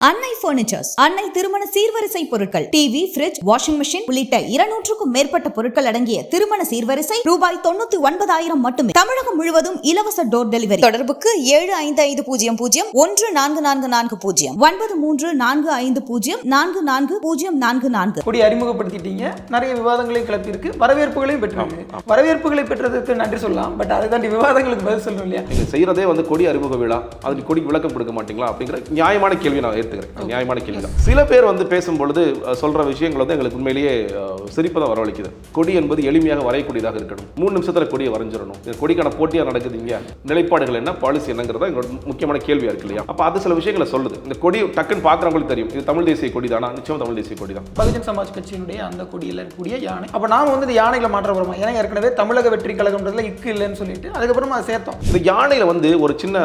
அன்னை பர்னிச்சர்ஸ், அன்னை திருமண சீர்வரிசை பொருட்கள், டிவி, ஃபிரிட்ஜ், வாஷிங் மெஷின் உள்ளிட்ட 200க்கும் மேற்பட்ட பொருட்கள் அடங்கிய திருமண சீர்வரிசை ரூபாய் 99,000 மட்டுமே. தமிழகம் முழுவதும் இலவச டோர் டெலிவரி. தொடர்புக்கு 7550144440 9345044044. கொடி அறிமுகப்படுத்திட்டீங்க, நிறைய விவாதங்களை கிளப்பியிருக்கு, வரவேற்புகளையும் பெற்றிருக்கு. வரவேற்புகளை பெற்றதுக்கு நன்றி சொல்லலாம், பட் அதை தாண்டி விவாதங்களுக்கு பதில் சொல்லணும் இல்லையா? நீங்க செய்யறதே கொடி அறிமுக விழா, அதுக்கு கொடிக்கு விளக்கம் கொடுக்க மாட்டீங்களா அப்படிங்கிற நியாயமான கேள்வி நான் ஏற்றுக்கிறேன். நியாயமான கேள்வி தான். சில பேர் பேசும்பொழுது சொல்ற விஷயங்கள் எங்களுக்கு உண்மையிலேயே சிரிப்பதான் வரவழைக்குது. கொடி என்பது எளிமையாக வரையக்கூடியதாக இருக்கணும். 3 நிமிஷத்துல கொடியை வரைஞ்சிடணும். கொடிக்கான போட்டியா நடக்குது. இங்க நிலைப்பாடுகள் என்ன, பாலிசி என்னங்கிறதா எங்களோட முக்கியமான கேள்வியா இருக்கு இல்லையா? அப்ப அது சில விஷயங்களை சொல்லுது. இந்த கொடி டக்குன்னு பாக்குறவங்களுக்கு தெரியும், இது தமிழ் தேசிய கொடி தானா? நிச்சயம் தமிழ் தேசிய கொடி தான். பகுஜன் சமாஜ் கட்சியினுடைய அந்த கொடியில் இருக்கக்கூடிய யானை. அப்ப நாம இந்த யானைகளை மாற்ற போறோமா? ஏன்னா ஏற்கனவே தமிழக வெற்றி கழகம்ன்றதுல இக்கு இல்லைன்னு சொல்லிட்டு அதுக்கப்புறமா அதை சேர்த்தோம். இந்த யானையில ஒரு சின்ன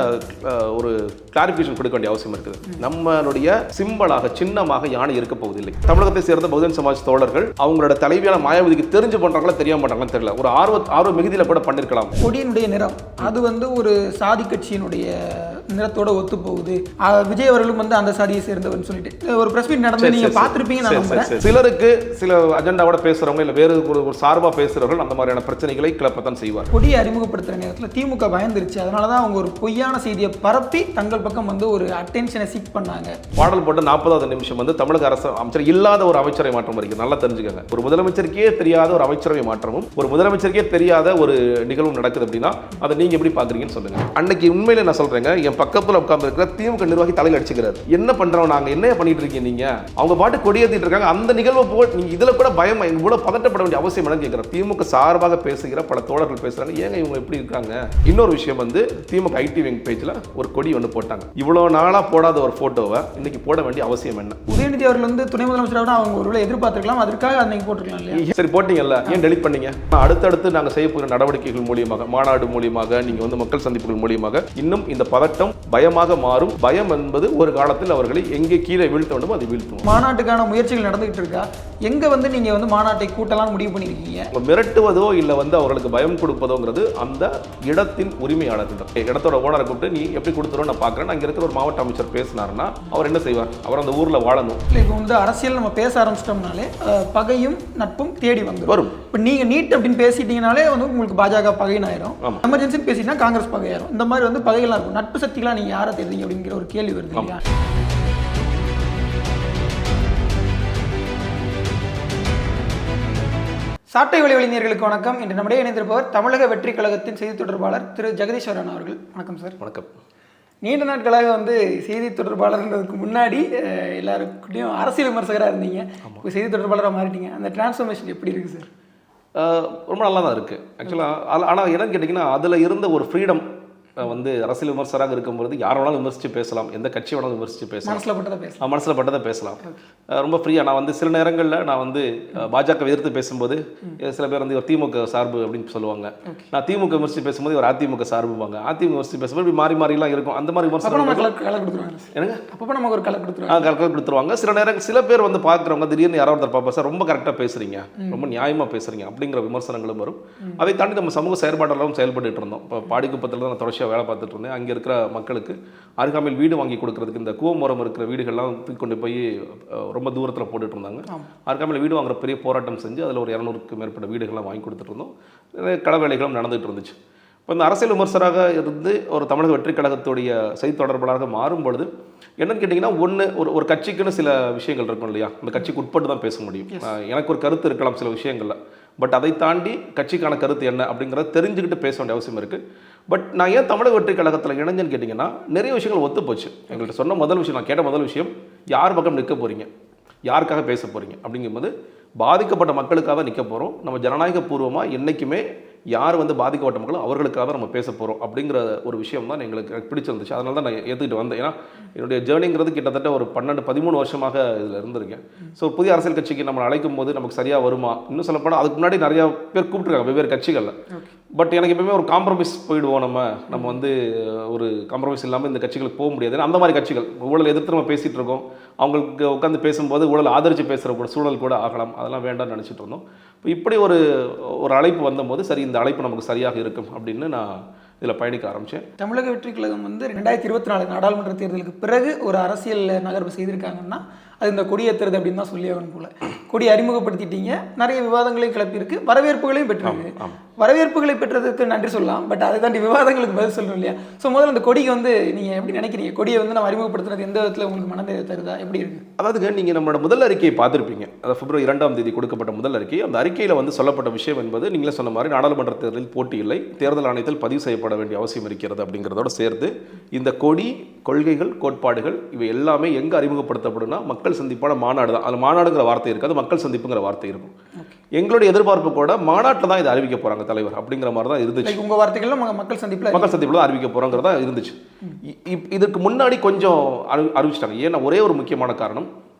ஒரு கிளாரிபிகேஷன் கொடுக்க வேண்டிய அவசியம் இருக்குது. நம்மளுடைய சிம்பலாக சின்னமாக யானை இருக்க போவதில்லை. தமிழகத்தை சேர்ந்த பகுஜன் சமாஜ் தோழர்கள் அவங்களோட தலைவியான மாயாவதிக்கு தெரிஞ்சு பண்றாங்களா தெரியாம பண்றாங்கன்னு தெரியல. ஒரு ஆர்வ மிகுதியில கூட பண்ணிருக்கலாம். கொடியினுடைய நிறம் அது ஒரு சாதி கட்சியினுடைய நிறத்தோட ஒத்து போகுது. விஜய் அவர்களும் அந்த சாதியை சேர்ந்தவர்னு சொல்லிட்டு ஒரு பிரஸ் மீட் நடந்து நீங்க பார்த்திருப்பீங்க. சிலருக்கு சில அஜெண்டாவோட பேசுறவங்க இல்ல வேறு ஒரு சார்பா பேசுறவர்கள் அந்த மாதிரியான பிரச்சனைகளை கிளப்பத்தான் செய்வார். கொடியை அறிமுகப்படுத்துற நேரத்தில் திமுக பயந்துருச்சு. அதனாலதான் அவங்க ஒரு பொய்யான செய்தியை பரப்பி தங்கள் பக்கம் ஒரு அட்டென்ஷனை சீக் பண்ணாங்க. பாடல் போட்டு 40வது நிமிஷம் தமிழக அரசு அமைச்சர் இல்லாத ஒரு அமைச்சரை மாற்றம் இருக்கு. நல்லா தெரிஞ்சுக்கங்க. ஒரு முதலமைச்சருக்கே தெரியாத ஒரு அமைச்சரவை மாற்றமும் ஒரு முதலமைச்சருக்கே தெரியாத ஒரு நிகழ்வும் நடக்குது அப்படின்னா அதை நீங்க எப்படி பாக்குறீங்கன்னு சொல்லுங்க. அன்னைக்கு உண்மையில நான் சொல்றேங்க, என் பக்கத்துல உட்கார்ந்து இருக்கிற திமுக நிர்வாகி தலையில் அடிச்சுக்கிறாரு. என்ன பண்றோம் நாங்க, என்ன பண்ணிட்டு இருக்கீங்க நீங்க? அவங்க பாட்டு கொடியேற்றிட்டு இருக்காங்க. அந்த நிகழ்வு போல் நீங்க இதுல கூட பயம் இவ்வளவு பதட்டப்பட வேண்டிய அவசியம் என்னன்னு கேட்கிறேன். திமுக சார்பாக பேசுகிற பல தோழர்கள் பேசுறாங்க, ஏங்க இவங்க எப்படி இருக்காங்க? இன்னொரு விஷயம் திமுக ஐடி விங் பேஜ்ல ஒரு கொடி போட்டாங்க. இவ்வளவு நாளா போடாத ஒரு போட்டோவை இன்னைக்கு போட வேண்டிய அவசியம் என்ன? உதயநிதி அவர்கள் துணை முதலமைச்சராக அவங்க ஒருவேளை எதிர்பார்த்திருக்கலாம், அதற்காக அன்னைக்கு போட்டுருக்கலாம் இல்லையா? சரி போட்டீங்கல்ல, ஏன் டெலிட் பண்ணீங்க? அடுத்தடுத்து நாங்க செய்ய போகிற நடவடிக்கைகள் மூலியமாக, மாநாடு மூலியமாக, நீங்க மக்கள் சந்திப்புகள் மூலியமாக இன்னும் இந்த பதட்டம் பயமாக மாறும். பயம் என்பது ஒரு காலத்தில் அவர்களை எங்கே கீழே வீழ்த்த வேண்டுமோ அதை வீழ்த்தும். மாநாட்டுக்கான முயற்சிகள் நடந்துகிட்டு இருக்கா? எங்க நீங்க மாநாட்டை கூட்டலாம் முடிவு பண்ணிருக்கீங்க? மிரட்டுவதோ இல்ல அவர்களுக்கு பயம் கொடுப்பதோங்கிறது அந்த இடத்தின் உரிமையாளர்கள். இடத்தோட ஓனரை கூப்பிட்டு நீ எப்படி கொடுத்துரும் நான் பாக்குறேன். அங்க இருக்கிற ஒரு மாவட்ட அமைச்சர் பேசினாருன்னா அவர் என்ன செய்வார்? அவர் அந்த ஊர்ல வாழணும். இப்போ அரசியல் நம்ம பேச ஆரம்பிச்சிட்டோம்னாலே பகையும் நட்பும் தேடி வரும். இப்போ நீங்க நீட் அப்படின்னு பேசிட்டீங்கனாலே உங்களுக்கு பாஜக பகைன்னு ஆயிரும். எமர்ஜென்சி பேசிட்டா காங்கிரஸ் பகையாயிரும். இந்த மாதிரி பகைகளா இருக்கும். நட்பு சக்திகளா நீங்க யாரை தெரிஞ்சீங்க அப்படிங்கிற ஒரு கேள்வி வருது இல்லையா? சாட்டை வழிநேயர்களுக்கு வணக்கம். இன்று நம்முடைய இணைந்திருப்பவர் தமிழக வெற்றி கழகத்தின் செய்தி தொடர்பாளர் திரு ஜெகதீஸ்வரன் அவர்கள். வணக்கம் சார். வணக்கம். நீண்ட நாட்களாக செய்தி தொடர்பாளர்ன்றதுக்கு முன்னாடி எல்லாருக்கிட்டையும் அரசியல் விமர்சகராக இருந்தீங்க. இப்போ செய்தி தொடர்பாளராக மாறிட்டீங்க. அந்த டிரான்ஸ்ஃபர்மேஷன் எப்படி இருக்குது சார்? ரொம்ப நல்லா தான் இருக்குது ஆக்சுவலாக. ஆனால் என்னன்னு கேட்டிங்கன்னா அதில் இருந்த ஒரு ஃப்ரீடம் அரசியல் விமர்சகராக இருக்கும்போது யார் வேணாலும் விமர்சித்து பேசலாம், எந்த கட்சி வேணாலும் விமர்சித்து பேசலாம், மனசில் பட்டதை பேசலாம். ரொம்ப ஃப்ரீயாக நான் சில நேரங்களில் நான் பாஜக எதிர்த்து பேசும்போது சில பேர் ஒரு திமுக சார்பு அப்படின்னு சொல்லுவாங்க. நான் திமுக விமர்சித்து பேசும்போது ஒரு அதிமுக சார்புவாங்க. அதிமுக விமர்சித்து பேசும்போது இப்படி மாறி மாறிலாம் இருக்கும். அந்த மாதிரி விமர்சனம் கலக்க கொடுத்துருவாங்க. சில நேரங்கள் சில பேர் பார்க்குறவங்க திடீர்னு யாராவது பார்ப்பா சார் ரொம்ப கரெக்டாக பேசுறீங்க, ரொம்ப நியாயமாக பேசுறீங்க அப்படிங்கிற விமர்சனங்களும் வரும். அதை தாண்டி நம்ம சமூக செயற்பாடுகளும் செயல்பட்டு இருந்தோம். இப்போ பாடிக்குப்பத்தில் தான் தொடர்ச்சி வேலை பார்த்துட்டு இருந்தேன். அங்கே இருக்கிற மக்களுக்கு அருகாமையில் வீடு வாங்கி கொடுக்கறதுக்கு இந்த கூவமரம் இருக்கிற வீடுகள்லாம் கொண்டு போய் ரொம்ப தூரத்தில் போட்டுட்டு இருந்தாங்க. அருகாமையில் வீடு வாங்குற பெரிய போராட்டம் செஞ்சு அதில் ஒரு 200க்கும் மேற்பட்ட வீடுகள்லாம் வாங்கி கொடுத்துட்டு இருந்தோம். கள வேலைகளும் நடந்துகிட்டு இருந்துச்சு. இப்போ இந்த அரசியல் விமர்சகராக இருந்து ஒரு தமிழக வெற்றி கழகத்துடைய செய்தி தொடர்பாளராக மாறும்பொழுது என்னன்னு கேட்டிங்கன்னா ஒரு கட்சிக்குன்னு சில விஷயங்கள் இருக்கும் இல்லையா? அந்த கட்சிக்கு உட்பட்டு தான் பேச முடியும். எனக்கு ஒரு கருத்து இருக்கலாம் சில விஷயங்கள்ல, பட் அதை தாண்டி கட்சிக்கான கருத்து என்ன அப்படிங்கிறத தெரிஞ்சுக்கிட்டு பேச வேண்டிய அவசியம் இருக்குது. பட் நான் ஏன் தமிழக வெற்றி கழகத்தில் இணைஞ்சேன்னு கேட்டிங்கன்னா நிறைய விஷயங்கள் ஒத்து போச்சு. எங்கள்கிட்ட சொன்ன நான் கேட்ட முதல் விஷயம், யார் பக்கம் நிற்க போகிறீங்க, யாருக்காக பேச போகிறீங்க அப்படிங்கும்போது பாதிக்கப்பட்ட மக்களுக்காக நிற்க போகிறோம். நம்ம ஜனநாயக பூர்வமாக என்றைக்குமே யார் பாதிக்கப்பட்ட மக்களும் அவர்களுக்காக நம்ம பேச போகிறோம் அப்படிங்கிற ஒரு விஷயம் தான் எங்களுக்கு பிடிச்சிருந்துச்சு. அதனால தான் நான் ஏற்றுக்கிட்டு வந்தேன். ஏன்னா என்னுடைய ஜேர்னிங்கிறது கிட்டத்தட்ட ஒரு 12-13 வருஷமாக இதில் இருந்திருக்கேன். ஸோ புதிய அரசியல் கட்சிக்கு நம்ம அழைக்கும் போது நமக்கு சரியாக வருமா, இன்னும் சொல்லப்போனால் அதுக்கு முன்னாடி நிறையா பேர் கூப்பிட்டுருக்காங்க வெவ்வேறு கட்சிகளில். பட் எனக்கு எப்பவுமே ஒரு காம்ப்ரமைஸ் போயிடுவோம். நம்ம ஒரு காம்ப்ரமைஸ் இல்லாமல் இந்த கட்சிகளுக்கு போக முடியாது. அந்த மாதிரி கட்சிகள் ஊழல் எதிர்த்து நம்ம பேசிகிட்டு இருக்கோம். அவங்களுக்கு உட்காந்து பேசும்போது ஊழல் ஆதரித்து பேசுகிற கூட சூழல் கூட ஆகலாம். அதெல்லாம் வேண்டாம்னு நினச்சிட்டு இருந்தோம். இப்போ இப்படி ஒரு அழைப்பு வந்தபோது சரி இந்த அழைப்பு நமக்கு சரியாக இருக்கும் அப்படின்னு நான் இதில் பயணிக்க ஆரம்பித்தேன். தமிழக வெற்றி கழகம் வந்து 2024 நாடாளுமன்ற தேர்தலுக்கு பிறகு ஒரு அரசியல் நகர்வு செய்திருக்காங்கன்னா அது இந்த கொடியேற்றுறது அப்படின்னு தான் சொல்லி ஆகணும் போல. கொடி அறிமுகப்படுத்திட்டீங்க, நிறைய விவாதங்களையும் கிளப்பியிருக்கு, வரவேற்புகளையும் பெற்றிருக்கு. வரவேற்புகளை பெற்றதுக்கு நன்றி சொல்லலாம், பட் அதை தாண்டி விவாதங்களுக்கு பதில் சொல்லணும் இல்லையா? ஸோ முதல்ல அந்த கொடிக்கு வந்து நீங்கள் எப்படி நினைக்கிறீங்க? கொடியை வந்து நம்ம அறிமுகப்படுத்துறது எந்த விதத்தில் உங்களுக்கு மனதை தருதா, எப்படி இருக்குது? அதாவதுங்க, நீங்கள் நம்மளோட முதல் அறிக்கையை பார்த்துருப்பீங்க. அதாவது February 2ஆம் தேதி கொடுக்கப்பட்ட முதல் அறிக்கை. அந்த அறிக்கையில் வந்து சொல்லப்பட்ட விஷயம் என்பது நீங்களே சொன்ன மாதிரி நாடாளுமன்ற தேர்தலில் போட்டி இல்லை, தேர்தல் ஆணையத்தில் பதிவு செய்யப்பட வேண்டிய அவசியம் இருக்கிறது அப்படிங்கிறதோட சேர்த்து இந்த கொடி, கொள்கைகள், கோட்பாடுகள் இவை எல்லாமே எங்கே அறிமுகப்படுத்தப்படும்னா மக்கள் சந்திப்பான மாநாடு தான். அதில் மாநாடுங்கிற வார்த்தை இருக்காது, மக்கள் சந்திப்புங்கிற வார்த்தை இருக்கும். எங்களுடைய எதிர்பார்ப்பு கூட மாநாட்டில் தான் இதை அறிவிக்க போகிறாங்க தலைவர் அப்படிங்கிற மாதிரி தான் இருந்துச்சு. உங்கள் வார்த்தைகள் மக்கள் சந்திப்பில் தான் அறிவிக்க போகிறோங்கிறதா இருந்துச்சு. இதற்கு முன்னாடி கொஞ்சம் அறிவிச்சிட்டாங்க. ஏன்னா ஒரே ஒரு முக்கியமான காரணம்,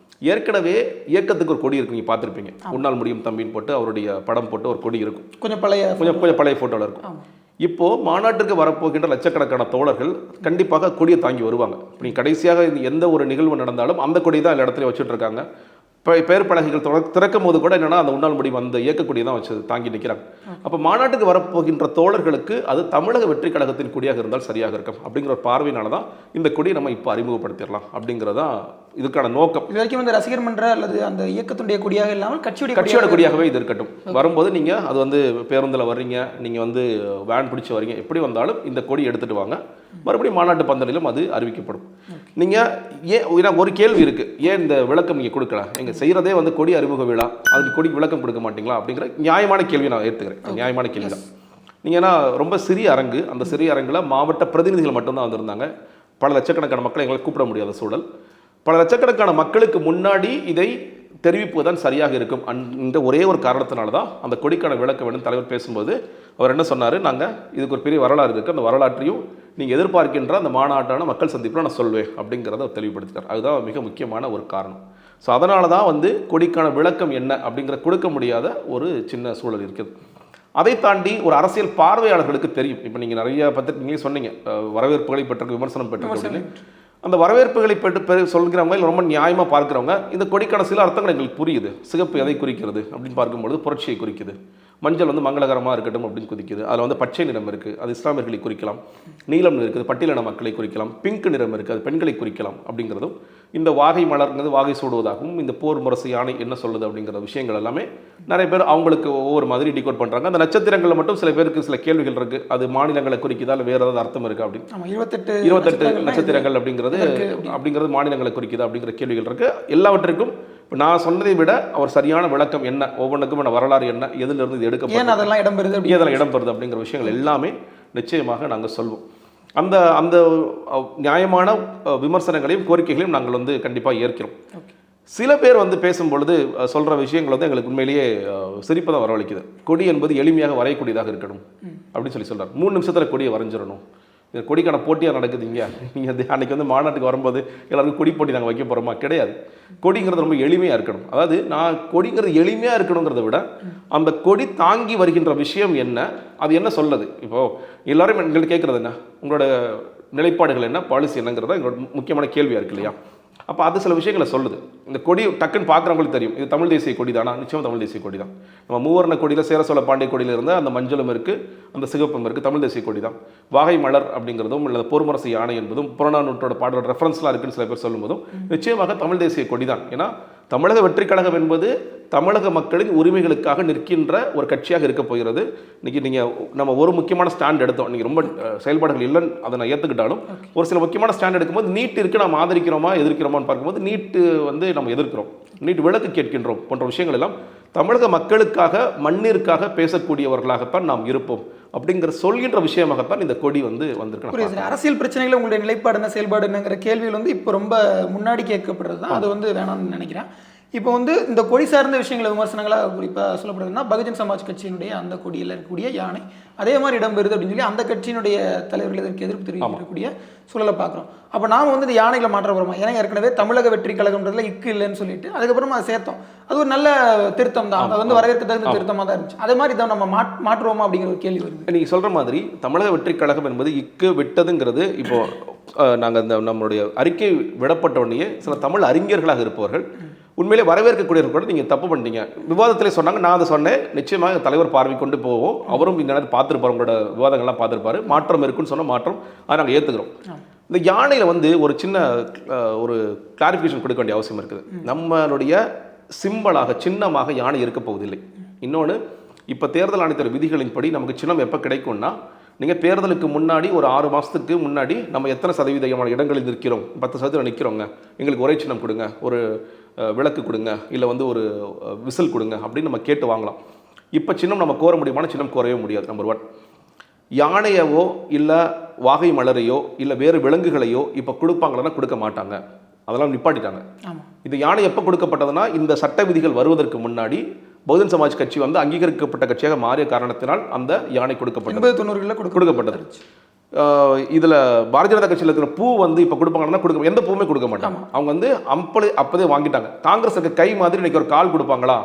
ஏற்கனவே இயக்கத்துக்கு ஒரு கொடி இருக்கு, நீங்கள் பார்த்துருப்பீங்க. உன்னால் முடியும் தம்பின்னு போட்டு அவருடைய படம் போட்டு ஒரு கொடி இருக்கும், கொஞ்சம் பழைய ஃபோட்டோவில் இருக்கும். இப்போது மாநாட்டிற்கு வரப்போகின்ற லட்சக்கணக்கான தோழர்கள் கண்டிப்பாக கொடியை தாங்கி வருவாங்க. இப்போ நீங்கள் கடைசியாக எந்த ஒரு நிகழ்வு நடந்தாலும் அந்த கொடி தான் எல்லா இடத்துலையும் வச்சுட்டு இருக்காங்க. பெயர் பலகைகள் திறக்கும் போது கூட என்னென்னா அந்த உன்னால் முடியும் அந்த இயக்கக்கூடிய தான் வச்சு தாங்கி நிற்கிறாங்க. அப்போ மாநாட்டுக்கு வரப்போகின்ற தோழர்களுக்கு அது தமிழக வெற்றி கழகத்தின் கொடியாக இருந்தால் சரியாக இருக்கும் அப்படிங்கிற ஒரு பார்வையினால தான் இந்த கொடியை நம்ம இப்போ அறிமுகப்படுத்திடலாம் அப்படிங்கிறதான் இதுக்கான நோக்கம். இது வரைக்கும் வந்து ரசிகர் மன்ற அல்லது அந்த இயக்கத்துடைய கொடியாக இல்லாமல் கட்சியோட கொடியாகவே இது இருக்கட்டும். வரும்போது நீங்கள் அது வந்து பேருந்தில் வர்றீங்க, நீங்கள் வந்து வேன் பிடிச்சி வரீங்க, எப்படி வந்தாலும் இந்த கொடி எடுத்துகிட்டு வாங்க. மறுபடியும் மாநாட்டு பந்தலிலும் அது அறிவிக்கப்படும். நீங்கள் ஏன் ஒரு கேள்வி இருக்குது, ஏன் இந்த விளக்கம் நீங்கள் கொடுக்கல? நீங்கள் செய்கிறதே வந்து கொடி அறிமுக விழா, அதுக்கு கொடிக்கு விளக்கம் கொடுக்க மாட்டீங்களா அப்படிங்கிற நியாயமான கேள்வி நான் ஏற்றுக்கிறேன். நியாயமான கேள்வி தான். நீங்கள் ஏன்னா ரொம்ப சிறிய அரங்கு, அந்த சிறிய அரங்கில் மாவட்ட பிரதிநிதிகள் மட்டும்தான் வந்திருந்தாங்க. பல லட்சக்கணக்கான மக்களை எங்களை கூப்பிட முடியாத சூழல். பல லட்சக்கணக்கான மக்களுக்கு முன்னாடி இதை தெரிவிப்புதான் சரியாக இருக்கும் என்ற ஒரே ஒரு காரணத்தினால தான் அந்த கொடிக்கான விளக்க வேண்டும். தலைவர் பேசும்போது அவர் என்ன சொன்னார், நாங்கள் இதுக்கு ஒரு பெரிய வரலாறு இருக்குது, அந்த வரலாற்றையும் நீங்கள் எதிர்பார்க்கின்ற அந்த மாநாட்டான மக்கள் சந்திப்பில் நான் சொல்வேன் அப்படிங்கிறத அவர் தெளிவுபடுத்தினார். அதுதான் மிக முக்கியமான ஒரு காரணம். ஸோ அதனால தான் வந்து கொடிக்கான விளக்கம் என்ன அப்படிங்கிற கொடுக்க முடியாத ஒரு சின்ன சூழல் இருக்குது. அதை தாண்டி ஒரு அரசியல் பார்வையாளர்களுக்கு தெரியும். இப்போ நீங்கள் நிறைய நீங்களே சொன்னீங்க, வரவேற்புகளை பெற்ற விமர்சனம் பெற்ற அந்த வரவேற்புகளை பெற்று சொல்கிறவங்க ரொம்ப நியாயமாக பார்க்குறவங்க இந்த கொடிக்கான சில அர்த்தங்கள் எங்களுக்கு புரியுது. சிகப்பு எதை குறிக்கிறது அப்படின்னு பார்க்கும்பொழுது புரட்சியை குறிக்குது. மஞ்சள் வந்து மங்களகரமாக இருக்கட்டும் அப்படின்னு குறிக்குது. அதில் வந்து பச்சை நிறம் இருக்குது, அது இஸ்லாமியர்களை குறிக்கலாம். நீலம் இருக்குது, பட்டியலின மக்களை குறிக்கலாம். பிங்க் நிறம் இருக்குது, அது பெண்களை குறிக்கலாம். அப்படிங்கிறதும் இந்த வாகை மலர்ங்கிறது வாகை சூடுவதாகவும், இந்த போர் முரசு யானை என்ன சொல்லுது அப்படிங்கிற விஷயங்கள் எல்லாமே நிறைய பேர் அவங்களுக்கு ஒவ்வொரு மாதிரி டிகோட் பண்ணுறாங்க. அந்த நட்சத்திரங்களில் மட்டும் சில பேருக்கு சில கேள்விகள் இருக்குது, அது மாநிலங்களை குறிக்குதா இல்லை வேறு ஏதாவது அர்த்தம் இருக்குது அப்படின்னு. 28 நட்சத்திரங்கள் அப்படிங்கிறது மாநிலங்களை குறிக்குதா அப்படிங்கிற கேள்விகள் இருக்குது. எல்லாவற்றிற்கும் இப்போ நான் சொன்னதை விட அவர் சரியான விளக்கம் என்ன, ஒவ்வொன்றுக்கும் வரலாறு என்ன, எதிலிருந்து இது எடுக்க அதெல்லாம் இடம்பெறுது அப்படிங்கிற விஷயங்கள் எல்லாமே நிச்சயமாக நாங்கள் சொல்வோம். அந்த அந்த நியாயமான விமர்சனங்களையும் கோரிக்கைகளையும் நாங்கள் வந்து கண்டிப்பாக ஏற்கிறோம். சில பேர் வந்து பேசும்பொழுது சொல்கிற விஷயங்கள் வந்து எங்களுக்கு உண்மையிலேயே சிரிப்பை தான் வரவழைக்குது. கொடி என்பது எளிமையாக வரையக்கூடியதாக இருக்கணும் அப்படின்னு சொல்கிறார். 3 நிமிஷத்தில் கொடியை வரைஞ்சிடணும். இந்த கொடிக்கான போட்டியாக நடக்குதுங்க. நீங்கள் அன்றைக்கி வந்து மாநாட்டுக்கு வரும்போது எல்லாருக்கும் கொடி போட்டி நாங்கள் வைக்க போகிறோமா? கிடையாது. கொடிங்கிறது ரொம்ப எளிமையாக இருக்கணும். அதாவது நான் கொடிங்கிறது எளிமையாக இருக்கணுங்கிறத விட அந்த கொடி தாங்கி வருகின்ற விஷயம் என்ன, அது என்ன சொல்லுது. இப்போது எல்லோரும் எங்களுக்கு கேட்குறது என்ன, உங்களோட நிலைப்பாடுகள் என்ன, பாலிசி என்னங்கிறத எங்களோட முக்கியமான கேள்வியாக இருக்கு இல்லையா? அப்போ அது சில விஷயங்களை சொல்லுது. இந்த கொடி டக்குன்னு பார்க்குறவங்களுக்கு தெரியும், இது தமிழ் தேசிய கொடி தானா? நிச்சயமாக தமிழ் தேசிய கொடி தான். நம்ம மூவர்ண கொடியில் சேர சோழ பாண்டிய கொடியில் இருந்த அந்த மஞ்சளும் இருக்குது, அந்த சிகப்பும் இருக்குது, தமிழ் தேசிய கொடி தான். வாகை மலர் அப்படிங்கிறதும் இல்லை போர்முரசு யானை என்பதும் புறநானூற்றோட பாடலோட ரெஃபரன்ஸ்லாம் இருக்குன்னு சில பேர் சொல்லும்போதும் நிச்சயமாக தமிழ் தேசிய கொடி தான். ஏன்னா தமிழக வெற்றி கழகம் என்பது தமிழக மக்களின் உரிமைகளுக்காக நிற்கின்ற ஒரு கட்சியாக இருக்க போகிறது. இன்றைக்கி நம்ம ஒரு முக்கியமான ஸ்டாண்ட் எடுத்தோம். நீங்கள் ரொம்ப செயல்பாடுகள் இல்லைன்னு அதை நான் ஏற்றுக்கிட்டாலும் ஒரு சில முக்கியமான ஸ்டாண்ட் எடுக்கும்போது நீட் இருக்குது, நம்ம ஆதரிக்கிறோமா எதிர்க்கிறோமான்னு பார்க்கும்போது நீட்டு வந்து நம்ம எதிர்க்கிறோம், நீட் விலக்கு கேட்கின்றோம் போன்ற விஷயங்கள் எல்லாம் தமிழக மக்களுக்காக மண்ணிற்காக பேசக்கூடியவர்களாகத்தான் நாம் இருப்போம் அப்படிங்கிற சொல்கின்ற விஷயமாகத்தான் இந்த கொடி வந்து வந்திருக்கு. அரசியல் பிரச்சனைகளை உங்களுடைய நிலைப்பாடு என்ன, செயல்பாடு என்னங்கிற கேள்விகள் வந்து இப்போ ரொம்ப முன்னாடி கேட்கப்படுறது தான். அது வந்து வேணாம்னு நினைக்கிறேன். இப்போ வந்து இந்த கொடி சார்ந்த விஷயங்களை விமர்சனங்களாக குறிப்பாக சொல்லப்படுதுன்னா பகுஜன் சமாஜ் கட்சியினுடைய அந்த கொடியில் இருக்கக்கூடிய யானை அதே மாதிரி இடம்பெறுது அப்படின்னு சொல்லி அந்த கட்சியினுடைய தலைவர்கள் இதற்கு எதிர்ப்பு தெரிவிக்கக்கூடிய சூழலை பார்க்குறோம். அப்போ நாம் வந்து இந்த யானைகளை மாற்ற போகிறோமா? ஏன்னா ஏற்கனவே தமிழக வெற்றி கழகம்ன்றதுல இக்கு இல்லைன்னு சொல்லிட்டு அதுக்கப்புறமா அதை சேர்த்தோம். அது ஒரு நல்ல திருத்தம் தான், அது வந்து வரவேற்க தகுந்த திருத்தமாக தான் இருந்துச்சு. அதே மாதிரி இதை நம்ம மாற்றுவோமா அப்படிங்கிற ஒரு கேள்வி வருது. நீங்கள் சொல்கிற மாதிரி தமிழக வெற்றி கழகம் என்பது இக்கு விட்டதுங்கிறது இப்போ நாங்கள் இந்த நம்மளுடைய அறிக்கை விடப்பட்ட உடனே சில தமிழ் அறிஞர்களாக இருப்பவர்கள் உண்மையிலே வரவேற்கக்கூடியவர்கள் கூட நீங்கள் தப்பு பண்ணிட்டீங்க விவாதத்திலே சொன்னாங்க. நான் அதை சொன்னேன், நிச்சயமாக தலைவர் பார்வை கொண்டு போவோம், அவரும் இந்த நேரத்தில் பார்த்துருப்பார், உங்களோட விவாதங்கள்லாம் பார்த்துருப்பாரு, மாற்றம் இருக்குன்னு சொன்ன மாற்றம் அதை நாங்கள் ஏற்றுக்கிறோம். இந்த யானையில் வந்து ஒரு சின்ன ஒரு கிளாரிஃபிகேஷன் கொடுக்க வேண்டிய அவசியம் இருக்குது. நம்மளுடைய சிம்பலாக சின்னமாக யானை இருக்க போவதில்லை. இன்னொன்று, இப்போ தேர்தல் ஆணையத்தின் விதிகளின்படி நமக்கு சின்னம் எப்போ கிடைக்கும்னா, நீங்கள் தேர்தலுக்கு முன்னாடி ஒரு 6 மாதத்துக்கு முன்னாடி நம்ம எத்தனை சதவீதமான இடங்களில் நிற்கிறோம், 10% நிற்கிறோங்க, எங்களுக்கு ஒரே சின்னம் கொடுங்க, ஒரு விளக்கு கொடுங்க, இல்லை வந்து ஒரு விசில் கொடுங்க அப்படின்னு நம்ம கேட்டு வாங்கலாம். இப்போ சின்னம் நம்ம கோர முடியுமான சின்னம் கோரவே முடியாது. நம்பர் 1, யானையவோ இல்லை வாகை மலரையோ இல்லை வேறு விலங்குகளையோ இப்போ கொடுப்பாங்களன்னா கொடுக்க மாட்டாங்க, அதெல்லாம் நிப்பாட்டிட்டாங்க. இந்த யானை எப்போ கொடுக்கப்பட்டதுன்னா, இந்த சட்ட விதிகள் வருவதற்கு முன்னாடி பகுஜன் சமாஜ் கட்சி வந்து அங்கீகரிக்கப்பட்ட கட்சியாக மாறிய காரணத்தினால் அந்த யானை கொடுக்கப்பட்டது. இதில் பாரதிய ஜனதா கட்சியில் இருக்கிற பூ வந்து இப்போ கொடுப்பாங்கன்னா கொடுக்க, எந்த பூவுமே கொடுக்க மாட்டாங்க. அவங்க வந்து அப்போதே வாங்கிட்டாங்க. காங்கிரஸுக்கு கை மாதிரி இன்னைக்கு ஒரு கால் கொடுப்பாங்களா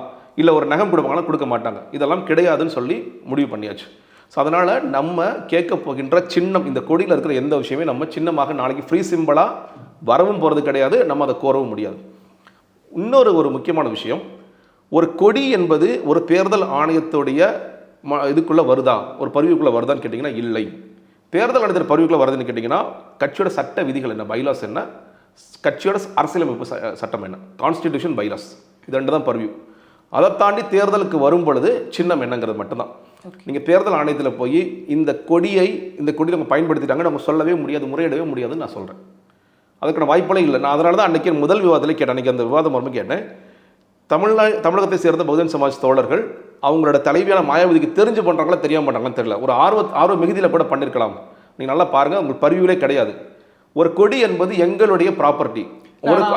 இல்லை ஒரு நகம் கொடுப்பாங்களா, கொடுக்க மாட்டாங்க. இதெல்லாம் கிடையாதுன்னு சொல்லி முடிவு பண்ணியாச்சு. ஸோ அதனால் நம்ம கேட்க போகின்ற சின்னம், இந்த கொடியில் இருக்கிற எந்த விஷயமே நம்ம சின்னமாக நாளைக்கு ஃப்ரீ சிம்பிளாக வரவும் போகிறது கிடையாது, நம்ம அதை கோரவும் முடியாது. இன்னொரு முக்கியமான விஷயம், ஒரு கொடி என்பது ஒரு தேர்தல் ஆணையத்துடைய இதுக்குள்ளே வருதா, ஒரு பரிவுக்குள்ளே வருதான்னு கேட்டிங்கன்னா இல்லை. தேர்தல் ஆணையத்தின் பரிவுக்குள்ளே வருதுன்னு கேட்டிங்கன்னா கட்சியோட சட்ட விதிகள் என்ன, பைலாஸ் என்ன, கட்சியோட அரசியலமைப்பு சட்டம் என்ன, கான்ஸ்டிடியூஷன், பைலாஸ், இது 2 தான் பரிவு. அதை தாண்டி தேர்தலுக்கு வரும் பொழுது சின்னம் என்னங்கிறது மட்டும்தான். நீங்கள் தேர்தல் ஆணையத்தில் போய் இந்த கொடியை நம்ம பயன்படுத்திட்டாங்க நம்ம சொல்லவே முடியாது, முறையிடவே முடியாதுன்னு நான் சொல்கிறேன். அதுக்கான வாய்ப்பே இல்லை. நான் அதனால தான் அன்றைக்கி முதல் விவாதத்தில் கேட்டேன், அன்றைக்கி அந்த விவாதம் மறுபடியும் கேட்டேன். தமிழகத்தை சேர்ந்த பகுஜன் சமாஜ் தோழர்கள் அவங்களோட தலைவியான மாயாவதிக்கு தெரிஞ்சு பண்ணுறாங்களா தெரியாம பண்ணுறாங்கன்னு தெரியல, ஒரு ஆர்வ மிகுதியில் கூட பண்ணியிருக்கலாம். நீங்கள் நல்லா பாருங்கள், உங்களுக்கு பரிவுகளே கிடையாது. ஒரு கொடி என்பது எங்களுடைய ப்ராப்பர்ட்டி,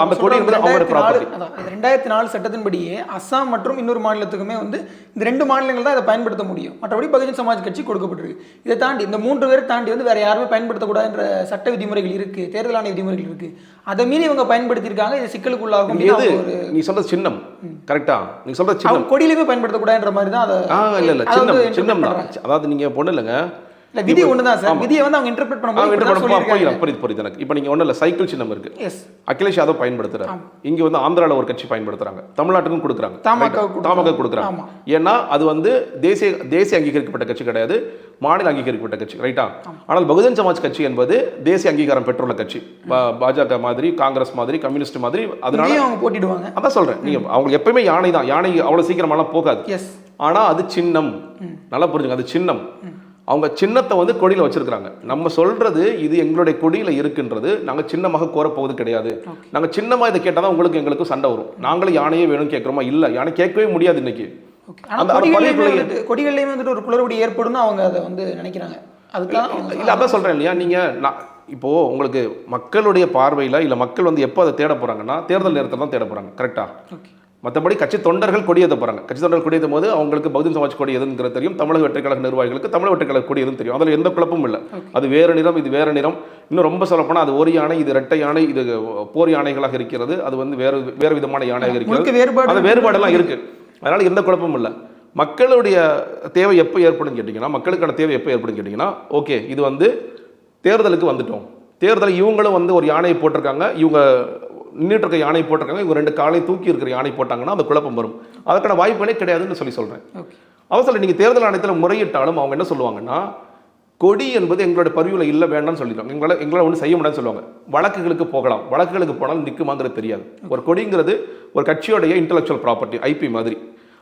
அந்த கொடி என்பது அவங்களோட ப்ராப்பர்ட்டி. 2004 சட்டத்தின்படியே அஸ்ஸாம் மற்றும் இன்னொரு மாநிலத்துக்குமே வந்து இந்த 2 மாநிலங்கள் தான் அதை பயன்படுத்த முடியும். மற்றபடி பகுஜன் சமாஜ் கட்சி கொடுக்கப்பட்டிருக்கு. இதை தாண்டி இந்த 3 பேரை தாண்டி வந்து வேற யாருமே பயன்படுத்தக்கூடாதுன்ற சட்ட விதிமுறைகள் இருக்கு, தேர்தல் ஆணைய விதிமுறைகள் இருக்கு. அதை மீறி இவங்க பயன்படுத்தியிருக்காங்க. இது சிக்கலுக்குள்ளாகும். நீ சொல்ற சின்னம் கரெக்டா? நீ சொல்ற சின்னம் கொடியிலுமே பயன்படுத்தக்கூடாதுன்ற மாதிரி தான் அதை இல்ல சின்னம் தான். அதாவது நீங்க பொண்ணு இல்லைங்க, விதி ஒண்ணுதான் சார். விதியை வந்து அவங்க இன்டர்பிரட் பண்ணும்போது புரியுது எனக்கு. இப்போ நீங்க ஒண்ணு இல்ல, சைக்கிள் சின்னம் இருக்கு, அகிலேஷ் யாதவ் பயன்படுத்துறாரு. இங்க வந்து ஆந்திரால ஒரு கட்சி பயன்படுத்துறாங்க, தமிழ்நாட்டுக்கும் கொடுக்குறாங்க, தமாக கொடுக்குறாங்க. ஏன்னா அது வந்து தேசிய அங்கீகரிக்கப்பட்ட கட்சி கிடையாது, மாநில அங்கீகரிக்கப்பட்ட கட்சி, ரைட்டா? ஆனால் பகுஜன் சமாஜ் கட்சி என்பது தேசிய அங்கீகாரம் பெற்றுள்ள கட்சி, பாஜக மாதிரி, காங்கிரஸ் மாதிரி, கம்யூனிஸ்ட் மாதிரி. அதனால அவங்க போட்டிடுவாங்க. அதான் சொல்றேன், நீங்க அவங்க எப்பயுமே யானை தான், யானை அவ்வளவு சீக்கிரமாலாம் போகாது. ஆனா அது சின்னம், நல்லா புரிஞ்சுங்க, அது சின்னம். அவங்க சின்னத்தை வந்து கொடியில் வச்சிருக்கிறாங்க. நம்ம சொல்றது இது எங்களுடைய கொடியில் இருக்குன்றது, நாங்கள் சின்னமாக கோரப்போவது கிடையாது. நாங்கள் சின்னமாக இதை கேட்டால் தான் உங்களுக்கு எங்களுக்கும் சண்டை வரும். நாங்களும் யானையே வேணும்னு கேட்குறோமா? இல்லை, யானை கேட்கவே முடியாது இன்னைக்கு. கொடிகள்லையுமே வந்துட்டு ஒரு குளறுபடி ஏற்படும் அவங்க அதை வந்து நினைக்கிறாங்க. அதுக்காக இல்லை, அதான் சொல்கிறேன் இல்லையா. நீங்கள் இப்போது உங்களுக்கு மக்களுடைய பார்வையில் இல்லை, மக்கள் வந்து எப்போ அதை தேட போகிறாங்கன்னா தேர்தல் நேரத்தில் தான் தேட போகிறாங்க, கரெக்டாக? மற்றபடி கட்சி தொண்டர்கள் கொடியேற்ற போகிறாங்க. கட்சி தொண்டர்கள் கொடியேற்றும் போது அவங்களுக்கு பகுஜன் சமாஜ் கொடி எதுங்கிறது தெரியும், தமிழக வெற்றி கழக நிர்வாகிகளுக்கு தமிழக வெற்றி கழக கொடி எதுன்னு தெரியும். அதில் எந்த குழப்பமும் இல்லை. அது வேறு நிறம், இது வேறு நிறம். இன்னும் ரொம்ப சொல்லப்போனால் அது ஒரு யானை, இது இரட்டை யானை, இது போர் யானைகளாக இருக்கிறது, அது வந்து வேறு விதமான யானையாக இருக்கிறது. அந்த வேறுபாடெல்லாம் இருக்குது. அதனால் எந்த குழப்பமும் இல்லை. மக்களுடைய தேவை எப்போ ஏற்படும் கேட்டிங்கன்னா, மக்களுக்கான தேவை எப்போ ஏற்படும் கேட்டிங்கன்னா, ஓகே இது வந்து தேர்தலுக்கு வந்துட்டோம், தேர்தல் இவங்களும் வந்து ஒரு யானையை போட்டிருக்காங்க, இவங்க நின்றுட்டு இருக்க யானை போட்டிருக்காங்க, இவங்க 2 காலை தூக்கி இருக்கிற யானை போட்டாங்கன்னா அந்த குழப்பம் வரும். அதுக்கான வாய்ப்புகளே கிடையாதுன்னு சொல்கிறேன். அவசரம் நீங்கள் தேர்தல் ஆணையத்தில் முறையிட்டாலும் அவங்க என்ன சொல்லுவாங்கன்னா, கொடி என்பது எங்களோட பரிவில் இல்லை, வேண்டாம்னு சொல்லிடுவாங்க. எங்களால் ஒன்றும் செய்ய முடியாதுன்னு சொல்லுவாங்க. வழக்குகளுக்கு போகலாம், வழக்குகளுக்கு போனாலும் நிற்குமாங்கிறது தெரியாது. ஒரு கொடிங்கிறது ஒரு கட்சியோடைய இன்டெலெக்சுவல் ப்ராப்பர்ட்டி, ஐபி மாதிரி.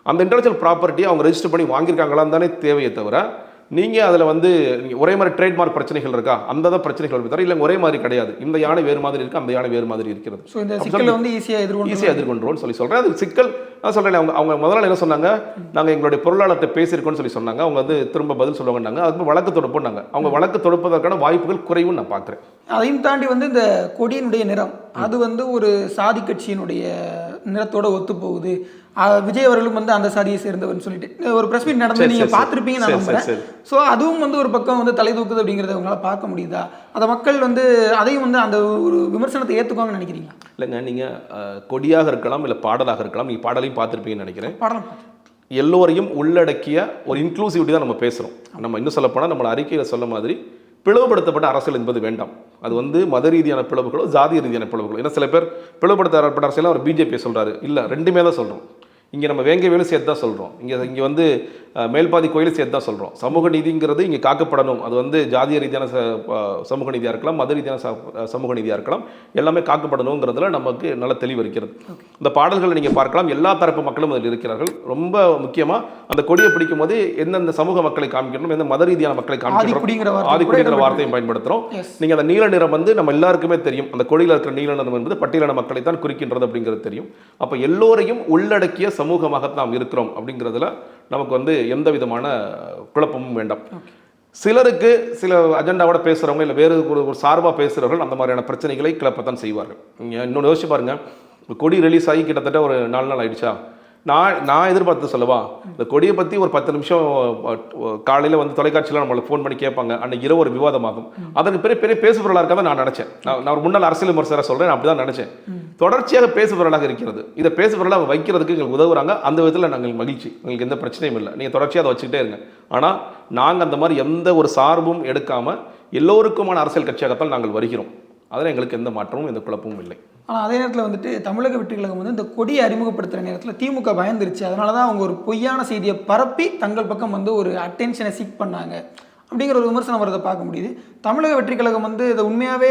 அந்த இன்டெலெக்சுவல் ப்ராப்பர்ட்டியை அவங்க ரெஜிஸ்டர் பண்ணி வாங்கியிருக்காங்களான்னு தானே தேவையை தவிர, நீங்கள் அதில் வந்து ஒரே மாதிரி ட்ரேட்மார்க் பிரச்சனைகள் இருக்கா, அந்த தான் பிரச்சனைகள் தவிர இல்லை ஒரே மாதிரி கிடையாது. இந்த யானை வேறு மாதிரி இருக்குது, அந்த யானை வேறு மாதிரி இருக்கிறது. ஸோ இந்த சிக்கலை வந்து ஈஸியாக எதிர்கொண்டுருவோம்னு சொல்லி சொல்கிறேன். அது சிக்கல் நான் சொல்கிறேன். அவங்க முதல்ல என்ன சொன்னாங்க, நாங்கள் எங்களுடைய பொருளாளர்கிட்ட பேசியிருக்கோன்னு சொல்லி சொன்னாங்க. அவங்க வந்து திரும்ப பதில் சொல்லுவாங்கன்னாங்க. அதுக்கு வழக்கு தொடுப்போம்னாங்க. அவங்க வழக்கு தொடுப்பதற்கான வாய்ப்புகள் குறைவும் நான் பார்க்குறேன். அதையும் தாண்டி வந்து இந்த கொடியினுடைய நிறம் அது வந்து ஒரு சாதி கட்சியினுடைய நிறத்தோட ஒத்து போகுது. விஜய் அவர்களும் வந்து அந்த சாதியை சேர்ந்தவர்னு சொல்லிட்டு ஒரு பிரஸ் மீட் நடந்து நீங்கள் பார்த்துருப்பீங்க நான் நம்புறேன். ஸோ அதுவும் வந்து ஒரு பக்கம் வந்து தலை தூக்குது அப்படிங்கிறத உங்களால் பார்க்க முடியுதா? அதை மக்கள் வந்து அதையும் வந்து அந்த ஒரு விமர்சனத்தை ஏற்றுக்குவாங்கன்னு நினைக்கிறீங்களா? இல்லைங்க, நீங்கள் கொடியாக இருக்கலாம், இல்லை பாடலாக இருக்கலாம். நீங்கள் பாடலையும் பார்த்துருப்பீங்கன்னு நினைக்கிறேன். பாடலாம் எல்லோரையும் உள்ளடக்கிய ஒரு இன்க்ளூசிவிட்டி தான் நம்ம பேசுகிறோம். நம்ம இன்னும் சொல்ல போனால் நம்மளோட அறிக்கையில் சொல்ல மாதிரி பிளவுபடுத்தப்பட்ட அரசியல் என்பது வேண்டாம். அது வந்து மத ரீதியான பிளவுகளோ ஜாதிய ரீதியான பிளவுகளோ. ஏன்னா சில பேர் பிளவுபடுத்தப்பட்ட அரசியல் அவர் பிஜேபி சொல்றாரு, இல்லை ரெண்டுமே தான் சொல்றோம். இங்கே நம்ம வேங்கை வேலு சேர்த்து தான் சொல்கிறோம். இங்கே வந்து மேல்பாதி கோயில் சேர்த்து தான் சொல்கிறோம். சமூக நீதிங்கிறது இங்கே காக்கப்படணும். அது வந்து ஜாதிய ரீதியான சமூக நீதியாக இருக்கலாம், மத ரீதியான சமூக நீதியாக இருக்கலாம், எல்லாமே காக்கப்படணுங்கிறதுல நமக்கு நல்ல தெளிவு இருக்கிறது. இந்த பாடல்களை நீங்கள் பார்க்கலாம், எல்லா தரப்பு மக்களும் அதில் இருக்கிறார்கள். ரொம்ப முக்கியமாக அந்த கொடியை பிடிக்கும் போது எந்தெந்த சமூக மக்களை காமிக்கணும், எந்த மத ரீதியான மக்களை காமிக்கணும், ஆதிக்குடிங்கிற வார்த்தையை பயன்படுத்துகிறோம். நீங்கள் அந்த நீல நிறம் வந்து நம்ம எல்லாருக்குமே தெரியும். அந்த கொடியில் இருக்கிற நீல நிறம் என்பது பட்டியலின மக்களை தான் குறிக்கின்றது அப்படிங்கிறது தெரியும். அப்போ எல்லோரையும் உள்ளடக்கிய சமூகமாக நாம் இருக்கிறோம் அப்படிங்கிறதுல நமக்கு வந்து எந்த விதமான குழப்பமும் வேண்டாம். சிலருக்கு சில அஜெண்டாவோட பேசுகிறவங்க இல்லை வேறு ஒரு சார்பாக பேசுகிறவர்கள் அந்த மாதிரியான பிரச்சனைகளை கிளப்பத்தான் செய்வார்கள். நீங்கள் இன்னொன்று யோசிச்சு பாருங்க, கொடி ரிலீஸ் ஆகி கிட்டத்தட்ட ஒரு 4 நாள் ஆயிடுச்சா. நான் எதிர்பார்த்து சொல்லவா, இந்த கொடியை பற்றி ஒரு 10 நிமிஷம் காலையில் வந்து தொலைக்காட்சியில் நம்மளுக்கு ஃபோன் பண்ணி கேட்பாங்க. அன்னைக்கு இரவு ஒரு விவாதமாகும். அதற்கு பெரிய பேசுபொருளாக இருக்காத நான் நினச்சேன். நான் ஒரு முன்னாள் அரசியல் விமர்சகராக சொல்கிறேன், அப்படி தான் நினச்சேன். தொடர்ச்சியாக பேசுபொருளாக இருக்கிறது. இதை பேசுபொருளாக வைக்கிறதுக்கு எங்களுக்கு உதவுறாங்க. அந்த விதத்தில் நாங்கள் மகிழ்ச்சி, எங்களுக்கு எந்த பிரச்சனையும் இல்லை. நீங்கள் தொடர்ச்சியாக அதை வச்சுக்கிட்டே இருங்க. ஆனால் நாங்கள் அந்த மாதிரி எந்த ஒரு சார்பும் எடுக்காமல் எல்லோருக்குமான அரசியல் கட்சியாகத்தான் நாங்கள் வருகிறோம். அதில் எங்களுக்கு எந்த மாற்றமும் எந்த குழப்பமும் இல்லை. ஆனால் அதே நேரத்தில் வந்துட்டு தமிழக வெற்றி கழகம் வந்து இந்த கொடியை அறிமுகப்படுத்துகிற நேரத்தில் திமுக பயந்துருச்சு. அதனால தான் அவங்க ஒரு பொய்யான செய்தியை பரப்பி தங்கள் பக்கம் வந்து ஒரு அட்டென்ஷனை சீக் பண்ணாங்க அப்படிங்கிற ஒரு விமர்சனம் வரதை பார்க்க முடியுது. தமிழக வெற்றி கழகம் வந்து இதை உண்மையாகவே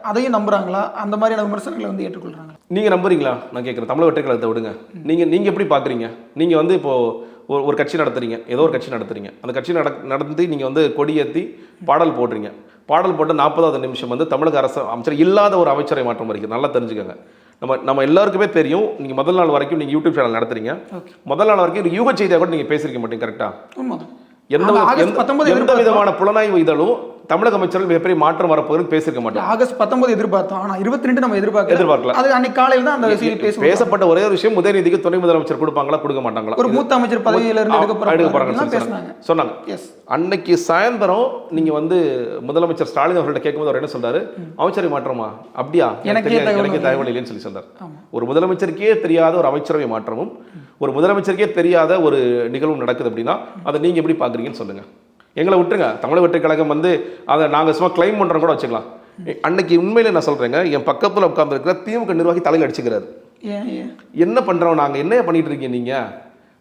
அதையும் நம்புறாங்களா, அந்த மாதிரியான விமர்சனங்களை வந்து ஏற்றுக்கொள்கிறாங்க? நீங்கள் நம்புறீங்களா? நான் கேட்குறேன். தமிழக வெற்றி கழகத்தை விடுங்க. நீங்கள் எப்படி பார்க்குறீங்க? நீங்கள் வந்து இப்போது ஒரு கட்சி நடத்துறீங்க, ஏதோ ஒரு கட்சி நடத்துறீங்க. அந்த கட்சி நடந்து நீங்கள் வந்து கொடியேற்றி பாடல் போடுறீங்க. பாடல் போட்டு 40வது நிமிஷம் வந்து தமிழக அரசு அமைச்சர் இல்லாத ஒரு அமைச்சரை மாற்றம் வருகிறது. நல்லா தெரிஞ்சுக்கோங்க. நம்ம எல்லாருக்குமே தெரியும். நீங்கள் முதல் நாள் வரைக்கும் நீங்கள் யூடியூப் சேனல் நடத்துறீங்க. முதல் நாள் வரைக்கும் யூக செய்தியாக கூட நீங்கள் பேசியிருக்க மாட்டீங்க. கரெக்டாக எந்த விதமான புலனாய்வு இதழும் தமிழக அமைச்சர்கள் மிகப்பெரிய மாற்றம் வரப்போகுது பேசிருக்க மாட்டோம். ஆகஸ்ட் 19 எதிர்பார்த்தோம், ஆனால் 22 நம்ம எதிர்பார்க்கல. அது அன்னைக்கு காலையில் தான் அந்த பேசப்பட்ட ஒரே ஒரு விஷயம், உதயநிதிக்கு துணை முதலமைச்சர் கொடுப்பாங்களா கொடுக்க மாட்டாங்களா, ஒரு மூத்த அமைச்சர் பதவியில இருந்து எடுக்க சொன்னாங்க. அன்னைக்கு சாயந்தரம் நீங்க வந்து முதலமைச்சர் ஸ்டாலின் அவர்கள்ட்ட கேட்கும்போது அவர் என்ன சொல்றாரு, அமைச்சரை மாற்றமா, அப்படியா, எனக்கு தகவல் இல்லைன்னு சொல்லி சொல்றாரு. ஒரு முதலமைச்சருக்கே தெரியாத ஒரு அமைச்சரவை மாற்றமும் ஒரு முதலமைச்சருக்கே தெரியாத ஒரு நிகழ்வும் நடக்குது அப்படின்னா அதை நீங்க எப்படி பாக்குறீங்கன்னு சொல்லுங்க. எங்களை விட்டுருங்க. தமிழக வெற்றி கழகம் வந்து அதை நாங்கள் சும்மா கிளைம் பண்ணுறோம் கூட வச்சுக்கலாம். அன்னைக்கு உண்மையிலே நான் சொல்கிறேங்க, என் பக்கத்தில் உட்காந்துருக்கிற திமுக நிர்வாகி தலையில் அடிச்சுக்கிறாரு. என்ன பண்ணுறோம் நாங்கள், என்ன பண்ணிட்டு இருக்கீங்க நீங்கள்?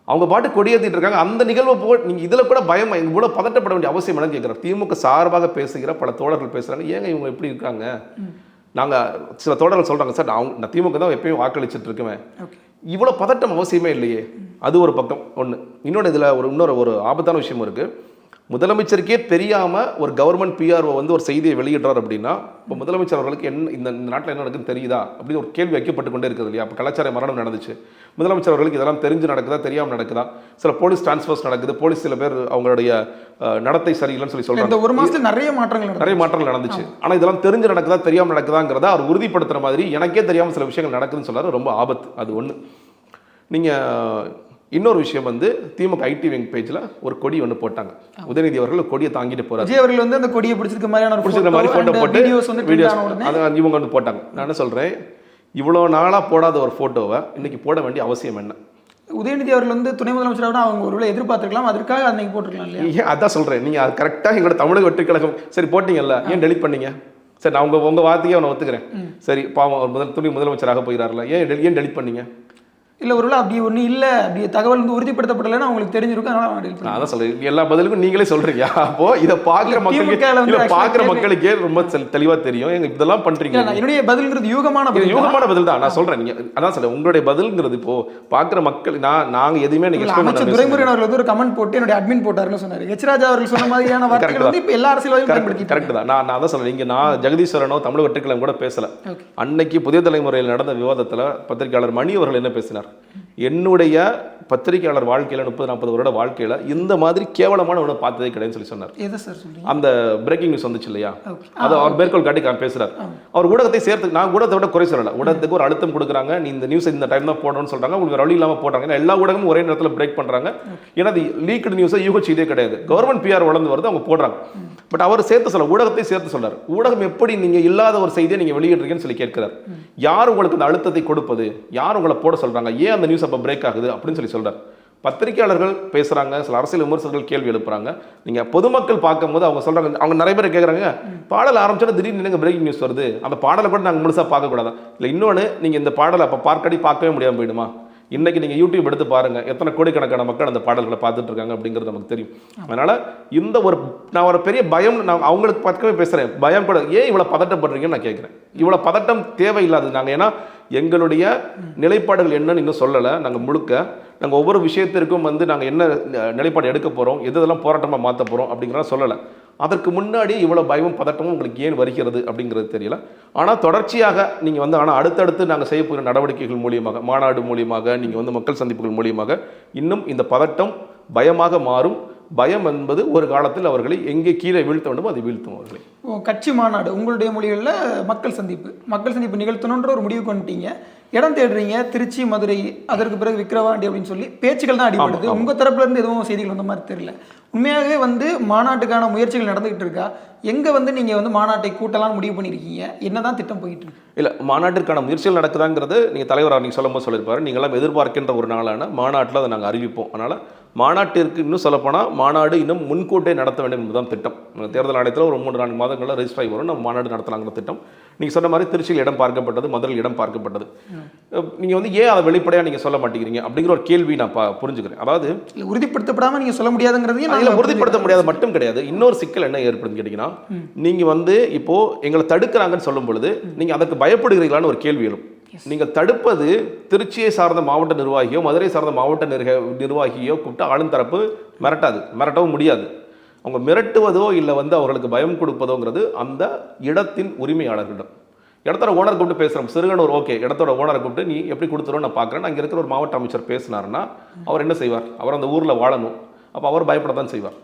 அவங்க பாட்டு கொடியேற்றிட்டு இருக்காங்க. அந்த நிகழ்வை நீங்கள் இதில் கூட பயம், இவ்வளோ பதட்டப்பட வேண்டிய அவசியம் என்னன்னு கேட்குறோம். திமுக சார்பாக பேசுகிற பல தோழர்கள் பேசுகிறாங்க, ஏங்க இவங்க எப்படி இருக்காங்க. நாங்கள் சில தோழர்கள் சொல்கிறாங்க, சார் நான் திமுக தான் எப்பயும் வாக்களிச்சுட்டு இருக்குவேன், இவ்வளோ பதட்டம் அவசியமே இல்லையே. அது ஒரு பக்கம் ஒன்று. இதில் இன்னொரு ஆபத்தான விஷயமும் இருக்குது. முதலமைச்சருக்கே தெரியாமல் ஒரு கவர்மெண்ட் பிஆர்ஓ வந்து ஒரு செய்தியை வெளியிடுறார் அப்படின்னா, இப்போ முதலமைச்சர் அவர்களுக்கு இந்த நாட்டில் என்ன நடக்குதுன்னு தெரியுதா அப்படின்னு ஒரு கேள்வி வைக்கப்பட்டு கொண்டே இருக்குது இல்லையா. அப்போ கலாச்சார மரணம் நடந்துச்சு, முதலமைச்சர் அவர்களுக்கு இதெல்லாம் தெரிஞ்சு நடக்குதா தெரியாமல் நடக்குதா, சில போலீஸ் டிரான்ஸ்ஃபர்ஸ் நடக்குது, போலீஸ் சில பேர் அவங்களுடைய நடத்தை சரியில்லைன்னு சொல்லி சொல்கிறாங்க. ஒரு மாதத்தில் நிறைய மாற்றங்கள் நடந்துச்சு. ஆனால் இதெல்லாம் தெரிஞ்சு நடக்குதா தெரியாமல் நடக்குதாங்கிறத அவர் உறுதிப்படுத்துகிற மாதிரி எனக்கே தெரியாமல் சில விஷயங்கள் நடக்குதுன்னு சொல்லாரு. ரொம்ப ஆபத்து. அது ஒன்று. நீங்கள் இன்னொரு விஷயம் வந்து திமுக ஐடி விங் பேஜில் ஒரு கொடி ஒன்று போட்டாங்க. உதயநிதி அவர்கள் கொடியை தாங்கிட்டு போறாரு. விஜய் அவர்கள் வந்து அந்த கொடியை பிடிச்சிருக்க மாதிரி ஃபோட்டோ போட்டு வீடியோஸ் அதை இவங்க வந்து போட்டாங்க. நான் என்ன சொல்கிறேன், இவ்வளோ நாளாக போடாத ஒரு ஃபோட்டோவை இன்னைக்கு போட வேண்டிய அவசியம் என்ன? உதயநிதி அவர்கள் வந்து துணை முதலமைச்சராக அவங்க ஒருவேளை எதிர்பார்த்துருக்கலாம், அதற்காக அன்னைக்கு போட்டிருக்கலாம் இல்லையா? அதான் சொல்கிறேன். நீங்கள் அது கரெக்டாக எங்களோட தமிழக வெற்றி கழகம் சரி போட்டிங்கல்ல, ஏன் டெலிட் பண்ணீங்க? சரி, நான் உங்கள் வார்த்தையே அவனை ஒத்துக்கிறேன். சரி, பாவம் துணை முதலமைச்சராக போயிடாருல, ஏன் டெலிட் பண்ணீங்க? இல்லை ஒருவேளை அப்படி ஒன்றும் இல்லை, அப்படி தகவல் வந்து உறுதிப்படுத்தப்படலைன்னு அவங்களுக்கு தெரிஞ்சிருக்கும். அதனால நான் தான் சொல்றேன், எல்லா பதிலுக்கும் நீங்களே சொல்றீங்க. அப்போ இதை பார்க்குற மக்களுக்கே ரொம்ப தெளிவாக தெரியும் இதெல்லாம் பண்றீங்க. என்னுடைய பதில்ங்கிறது யூகமான பதில் தான். நான் சொல்றேன், நீங்க அதான் சொல்றேன், உங்களுடைய பதில்ங்கிறது இப்போ பார்க்குற மக்கள் நாங்கள் எதுவுமே அமைச்சர் துரைமுருகன் அவர்கள் வந்து ஒரு கமெண்ட் போட்டு என்னுடைய அட்மின் போட்டாருன்னு சொன்னார். எச் ராஜா அவர்கள் சொன்ன மாதிரியான வார்த்தைகள் வந்து இப்போ எல்லா அரசியலும் கரெக்ட் தான். நான் தான் சொல்றேன், இங்கே நான் ஜெகதீஸ்வரனோ தமிழ் வெற்றிக்கிழமை கூட பேசல. அன்னைக்கு புதிய தலைமுறையில் நடந்த விவாதத்தில் பத்திரிகையாளர் மணி அவர்கள் என்ன பேசினார், என்னுடைய பத்திரிகையாளர் வாழ்க்கையில் 30-40 வருட வாழ்க்கையில் இந்த மாதிரி கேவலமான ஒன்று பார்த்ததே கிடையாதுன்னு சொல்லி சொன்னார். அந்த பிரேக்கிங் நியூஸ் வந்துச்சு இல்லையா, அதை அவர் மேற்கோள் காட்டி பேசுறாரு. அவர் ஊடகத்தை சேர்த்து, நான் ஊடகத்தை விட குறை சொல்லலை, ஊடகத்துக்கு ஒரு அழுத்தம் கொடுக்குறாங்க, நீ இந்த நியூஸ் இந்த டைம் தான் போடணும்னு சொல்றாங்க, உங்களுக்கு வழி இல்லாமல் போடுறாங்க. ஏன்னா எல்லா ஊடகமும் ஒரே நேரத்தில் பிரேக் பண்றாங்க. ஏன்னா அது லீக்டு நியூஸை யூக செய்தே கிடையாது, கவர்மெண்ட் பிஆர் வளர்ந்து வருது, அவங்க போடுறாங்க. பட் அவர் சேர்த்து சொல்ல, ஊடகத்தை சேர்த்து சொல்றாரு. ஊடகம் எப்படி நீங்க இல்லாத ஒரு செய்தியை நீங்க வெளியிடுறீங்கன்னு சொல்லி கேட்கிறார். யார் உங்களுக்கு அந்த அழுத்தத்தை கொடுப்பது, யார் உங்களை போட சொல்றாங்க, ஏன் அந்த நியூஸ் அப்போ பிரேக் ஆகுது அப்படின்னு சொல்லி சொல்றாரு. பத்திரிகையாளர்கள் பேசுகிறாங்க, சில அரசியல் விமர்சகர்கள் கேள்வி எழுப்புறாங்க. நீங்கள் பொதுமக்கள் பார்க்கும்போது அவங்க சொல்கிறாங்க, அவங்க நிறைய பேர் கேட்குறாங்க, பாடல் ஆரம்பிச்சோன்னா திடீர்னு எனக்கு பிரேக்கிங் நியூஸ் வருது, அந்த பாடலை கூட நாங்கள் முழுசாக பார்க்கக்கூடாது. இல்லை இன்னொன்று, நீங்கள் இந்த பாடலை அப்போ பார்க்கவே முடியாமல் போயிடுமா? இன்றைக்கி நீங்கள் யூடியூப் எடுத்து பாருங்கள், எத்தனை கோடிக்கணக்கான மக்கள் அந்த பாடல்களை பார்த்துட்டு இருக்காங்க அப்படிங்கிறது நமக்கு தெரியும். அதனால் இந்த நான் ஒரு பெரிய பயம், நான் அவங்களுக்கு பக்கமே பேசுகிறேன், பயம் கூட ஏன் இவ்வளோ பதட்டப்படுறீங்கன்னு நான் கேட்குறேன். இவ்வளோ பதட்டம் தேவையில்லாது. நாங்கள் ஏன்னா எங்களுடைய நிலைப்பாடுகள் என்னன்னு இன்னும் சொல்லலை. நாங்கள் ஒவ்வொரு விஷயத்திற்கும் நாங்கள் என்ன நிலைப்பாடு எடுக்க போகிறோம், எதெல்லாம் போராட்டமாக மாற்ற போகிறோம் அப்படிங்கிறத சொல்லலை. அதற்கு முன்னாடி இவ்வளோ பயமும் பதட்டமும் உங்களுக்கு ஏன் வருகிறது அப்படிங்கிறது தெரியல. ஆனால் தொடர்ச்சியாக நீங்கள் ஆனால் அடுத்தடுத்து நாங்கள் செய்ய போகிற நடவடிக்கைகள் மூலியமாக, மாநாடு மூலியமாக, நீங்கள் மக்கள் சந்திப்புகள் மூலியமாக இன்னும் இந்த பதட்டம் பயமாக மாறும். பயம் என்பது ஒரு காலத்தில் அவர்களை எங்கே கீழே வீழ்த்த வேண்டுமோ அதை வீழ்த்தும் அவர்களை. கட்சி மாநாடு உங்களுடைய மொழிகளில் மக்கள் சந்திப்பு நிகழ்த்தணுன்ற ஒரு முடிவு கொண்டுட்டீங்க. இடம் தேடுறீங்க, திருச்சி, மதுரை, அதற்கு பிறகு விக்கிரவாண்டி அப்படின்னு சொல்லி பேச்சுக்கள் தான் அடிபடுது. உங்கள் தரப்புல இருந்து எதுவும் செய்திகள் வந்த மாதிரி தெரியல. உண்மையாகவே மாநாட்டுக்கான முயற்சிகள் நடந்துகிட்டு இருக்கா? எங்கே நீங்கள் மாநாட்டை கூட்டலாம்னு முடிவு பண்ணியிருக்கீங்க? என்னதான் திட்டம் போயிட்டு இருக்கு? இல்லை, மாநாட்டிற்கான முயற்சிகள் நடக்குதாங்கிறது நீங்கள் தலைவர் நீங்கள் சொல்லும்போது சொல்லியிருப்பாரு. நீங்களாம் எதிர்பார்க்கின்ற ஒரு நாளான மாநாட்டில் அதை நாங்கள் அறிவிப்போம். அதனால் மாநாட்டிற்கு இன்னும் சொல்லப்போனால் மாநாடு இன்னும் முன்கூட்டே நடத்த வேண்டும் என்பதுதான் திட்டம். தேர்தல் ஆணையத்தில் ஒரு 3-4 மாதங்களில் ரெஜிஸ்டர் ஆகி வரும், நம்ம மாநாடு நடத்தலாங்கிற திட்டம். நீங்கள் சொன்ன மாதிரி திருச்சியில் இடம் பார்க்கப்பட்டது, மதுரையில் இடம் பார்க்கப்பட்டது. நீங்கள் ஏன் அதை வெளிப்படையாக நீங்கள் சொல்ல மாட்டேங்கிறீங்க அப்படிங்கிற ஒரு கேள்வி நான் புரிஞ்சுக்கிறேன். அதாவது உறுதிப்படுத்தப்படாமல் நீங்கள் சொல்ல முடியாதுங்கிறதையும் அதில் உறுதிப்படுத்த முடியாத மட்டும் கிடையாது. இன்னொரு சிக்கல் என்ன ஏற்படுதுன்னு கேட்டிங்கன்னா, நீங்கள் இப்போது எங்களை தடுக்கிறாங்கன்னு சொல்லும் பொழுது நீங்கள் அதற்கு பயப்படுகிறீங்களான்னு ஒரு கேள்வி எழும். நீங்கள் தடுப்பது திருச்சியை சார்ந்த மாவட்ட நிர்வாகியோ மதுரை சார்ந்த மாவட்ட நிர்வாகியோ கூப்பிட்டு ஆளும் தரப்பு மிரட்டவும் முடியாது. அவங்க மிரட்டுவதோ இல்லை அவர்களுக்கு பயம் கொடுப்பதோங்கிறது அந்த இடத்தின் உரிமையாளர்களிடம். இடத்தோட ஓனர் கூப்பிட்டு பேசுகிறோம், சிறுகனூர் ஓகே, இடத்தோட ஓனரை கூப்பிட்டு நீ எப்படி கொடுத்துருவோம் நான் பார்க்குறேன். அங்கே இருக்கிற ஒரு மாவட்ட அமைச்சர் பேசினார்னா அவர் என்ன செய்வார்? அவர் அந்த ஊரில் வாழணும், அப்போ அவர் பயப்பட தான் செய்வார்.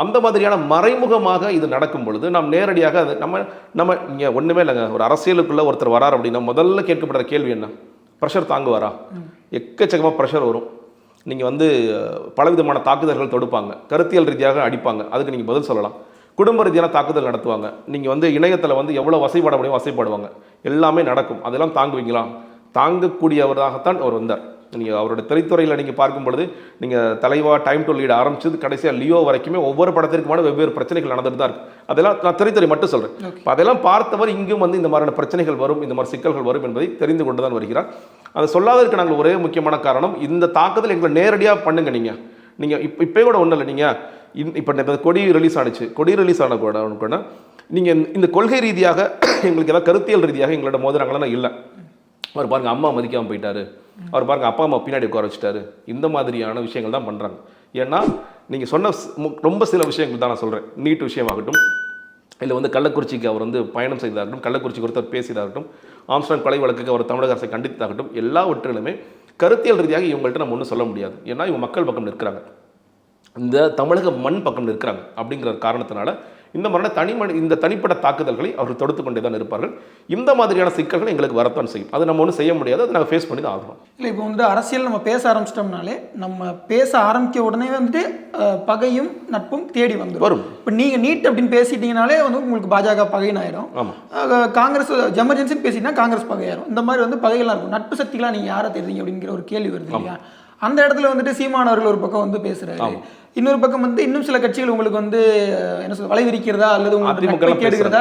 அந்த மாதிரியான மறைமுகமாக இது நடக்கும் பொழுது நாம் நேரடியாக அது நம்ம இங்கே ஒன்றுமே இல்லைங்க. ஒரு அரசியலுக்குள்ளே ஒருத்தர் வரார் அப்படின்னா முதல்ல கேட்கப்படுற கேள்வி என்ன? ப்ரெஷர் தாங்குவாரா? எக்கச்சக்கமாக ப்ரெஷர் வரும். நீங்கள் பலவிதமான தாக்குதல்கள் தொடுப்பாங்க, கருத்தியல் ரீதியாக அடிப்பாங்க, அதுக்கு நீங்கள் பதில் சொல்லலாம். குடும்ப ரீதியான தாக்குதல் நடத்துவாங்க, நீங்கள் இணையத்தில் எவ்வளோ வசைப்பாட முடியும் வசைப்பாடுவாங்க, எல்லாமே நடக்கும். அதெல்லாம் தாங்குவீங்களா? தாங்கக்கூடியவராகத்தான் அவர் வந்தார். நீங்கள் அவரோட திரைத்துறையில் நீங்கள் பார்க்கும் பொழுது நீங்கள் தலைவா, டைம் டு லீட் ஆரம்பிச்சது கடைசியாக லியோ வரைக்குமே ஒவ்வொரு படத்திற்குமான வெவ்வேறு பிரச்சனைகள் நடந்துட்டு தான் இருக்குது. அதெல்லாம் நான் திரைத்துறை மட்டும் சொல்கிறேன். இப்போ அதெல்லாம் பார்த்தவர் இங்கும் இந்த மாதிரியான பிரச்சனைகள் வரும், இந்த மாதிரி சிக்கல்கள் வரும் என்பதை தெரிந்து கொண்டு தான் வருகிறார். அதை சொல்லாததற்கு நாங்கள் ஒரே முக்கியமான காரணம், இந்த தாக்குதல் எங்களை நேரடியாக பண்ணுங்க. நீங்கள் இப்போ கூட ஒன்றும் இல்லை. நீங்கள் இப்போ கொடி ரிலீஸ் ஆனிச்சு, கொடி ரிலீஸ் ஆன கூட நீங்கள் இந்த கொள்கை ரீதியாக எங்களுக்கு ஏதாவது கருத்தியல் ரீதியாக எங்களோட மோதிரங்கள்லாம் இல்லை. அவர் பாருங்கள் அம்மா மதிக்காமல் போயிட்டாரு, அவர் பாருங்கள் அப்பா அம்மா பின்னாடி உட்கார வச்சுட்டாரு, இந்த மாதிரியான விஷயங்கள் தான் பண்ணுறாங்க. ஏன்னா நீங்கள் சொன்ன ரொம்ப சில விஷயங்கள் தான் நான் சொல்கிறேன். நீட் விஷயமாகட்டும், இல்லை கள்ளக்குறிச்சிக்கு அவர் பயணம் செய்ததாகட்டும், கள்ளக்குறிச்சி குறித்து அவர் பேசியதாகட்டும், ஆம்ஸ்ட்ராங் கொலை வழக்குக்கு அவர் தமிழக அரசை கண்டித்ததாகட்டும், எல்லாவற்றிலுமே கருத்தியல் ரீதியாக இவங்கள்ட்ட நம்ம ஒன்றும் சொல்ல முடியாது. ஏன்னா இவங்க மக்கள் பக்கம் இருக்கிறாங்க, இந்த தமிழக மண் பக்கம் இருக்கிறாங்க. அப்படிங்கிற காரணத்தினால இந்த தனிப்பட்ட தாக்குதல்களை அவர்கள் தொடுத்து கொண்டே தான் இருப்பார்கள். இந்த மாதிரியான சிக்கல்கள் எங்களுக்கு வரத்தான் செய்யும். அது நம்ம ஒன்றும் செய்ய முடியாது, அதை நாங்கள் ஃபேஸ் பண்ணி தான் ஆகணும். இல்லை, இப்போ அரசியல் நம்ம பேச ஆரம்பிச்சிட்டோம்னாலே, நம்ம பேச ஆரம்பிக்க உடனே பகையும் நட்பும் தேடி வரும். இப்போ நீங்கள் நீட் அப்படின்னு பேசிட்டீங்கனாலே உங்களுக்கு பாஜக பகைன்னு ஆயிரும். காங்கிரஸ் எமர்ஜென்சின்னு பேசிட்டீங்கன்னா காங்கிரஸ் பகையாயிரும். இந்த மாதிரி பகைகள்லாம் இருக்கும். நட்பு சக்திகளாக நீங்கள் யாரை தெரியுங்க அப்படிங்கிற ஒரு கேள்வி வருது இல்லையா? அந்த இடத்துல சீமானவர்கள் ஒரு பக்கம் பேசுறாரு, இன்னொரு பக்கம் இன்னும் சில கட்சிகள் உங்களுக்கு என்ன சொல்ல வலைவிரிக்கிறதா அல்லது உங்களுக்கு கேடுகிறதா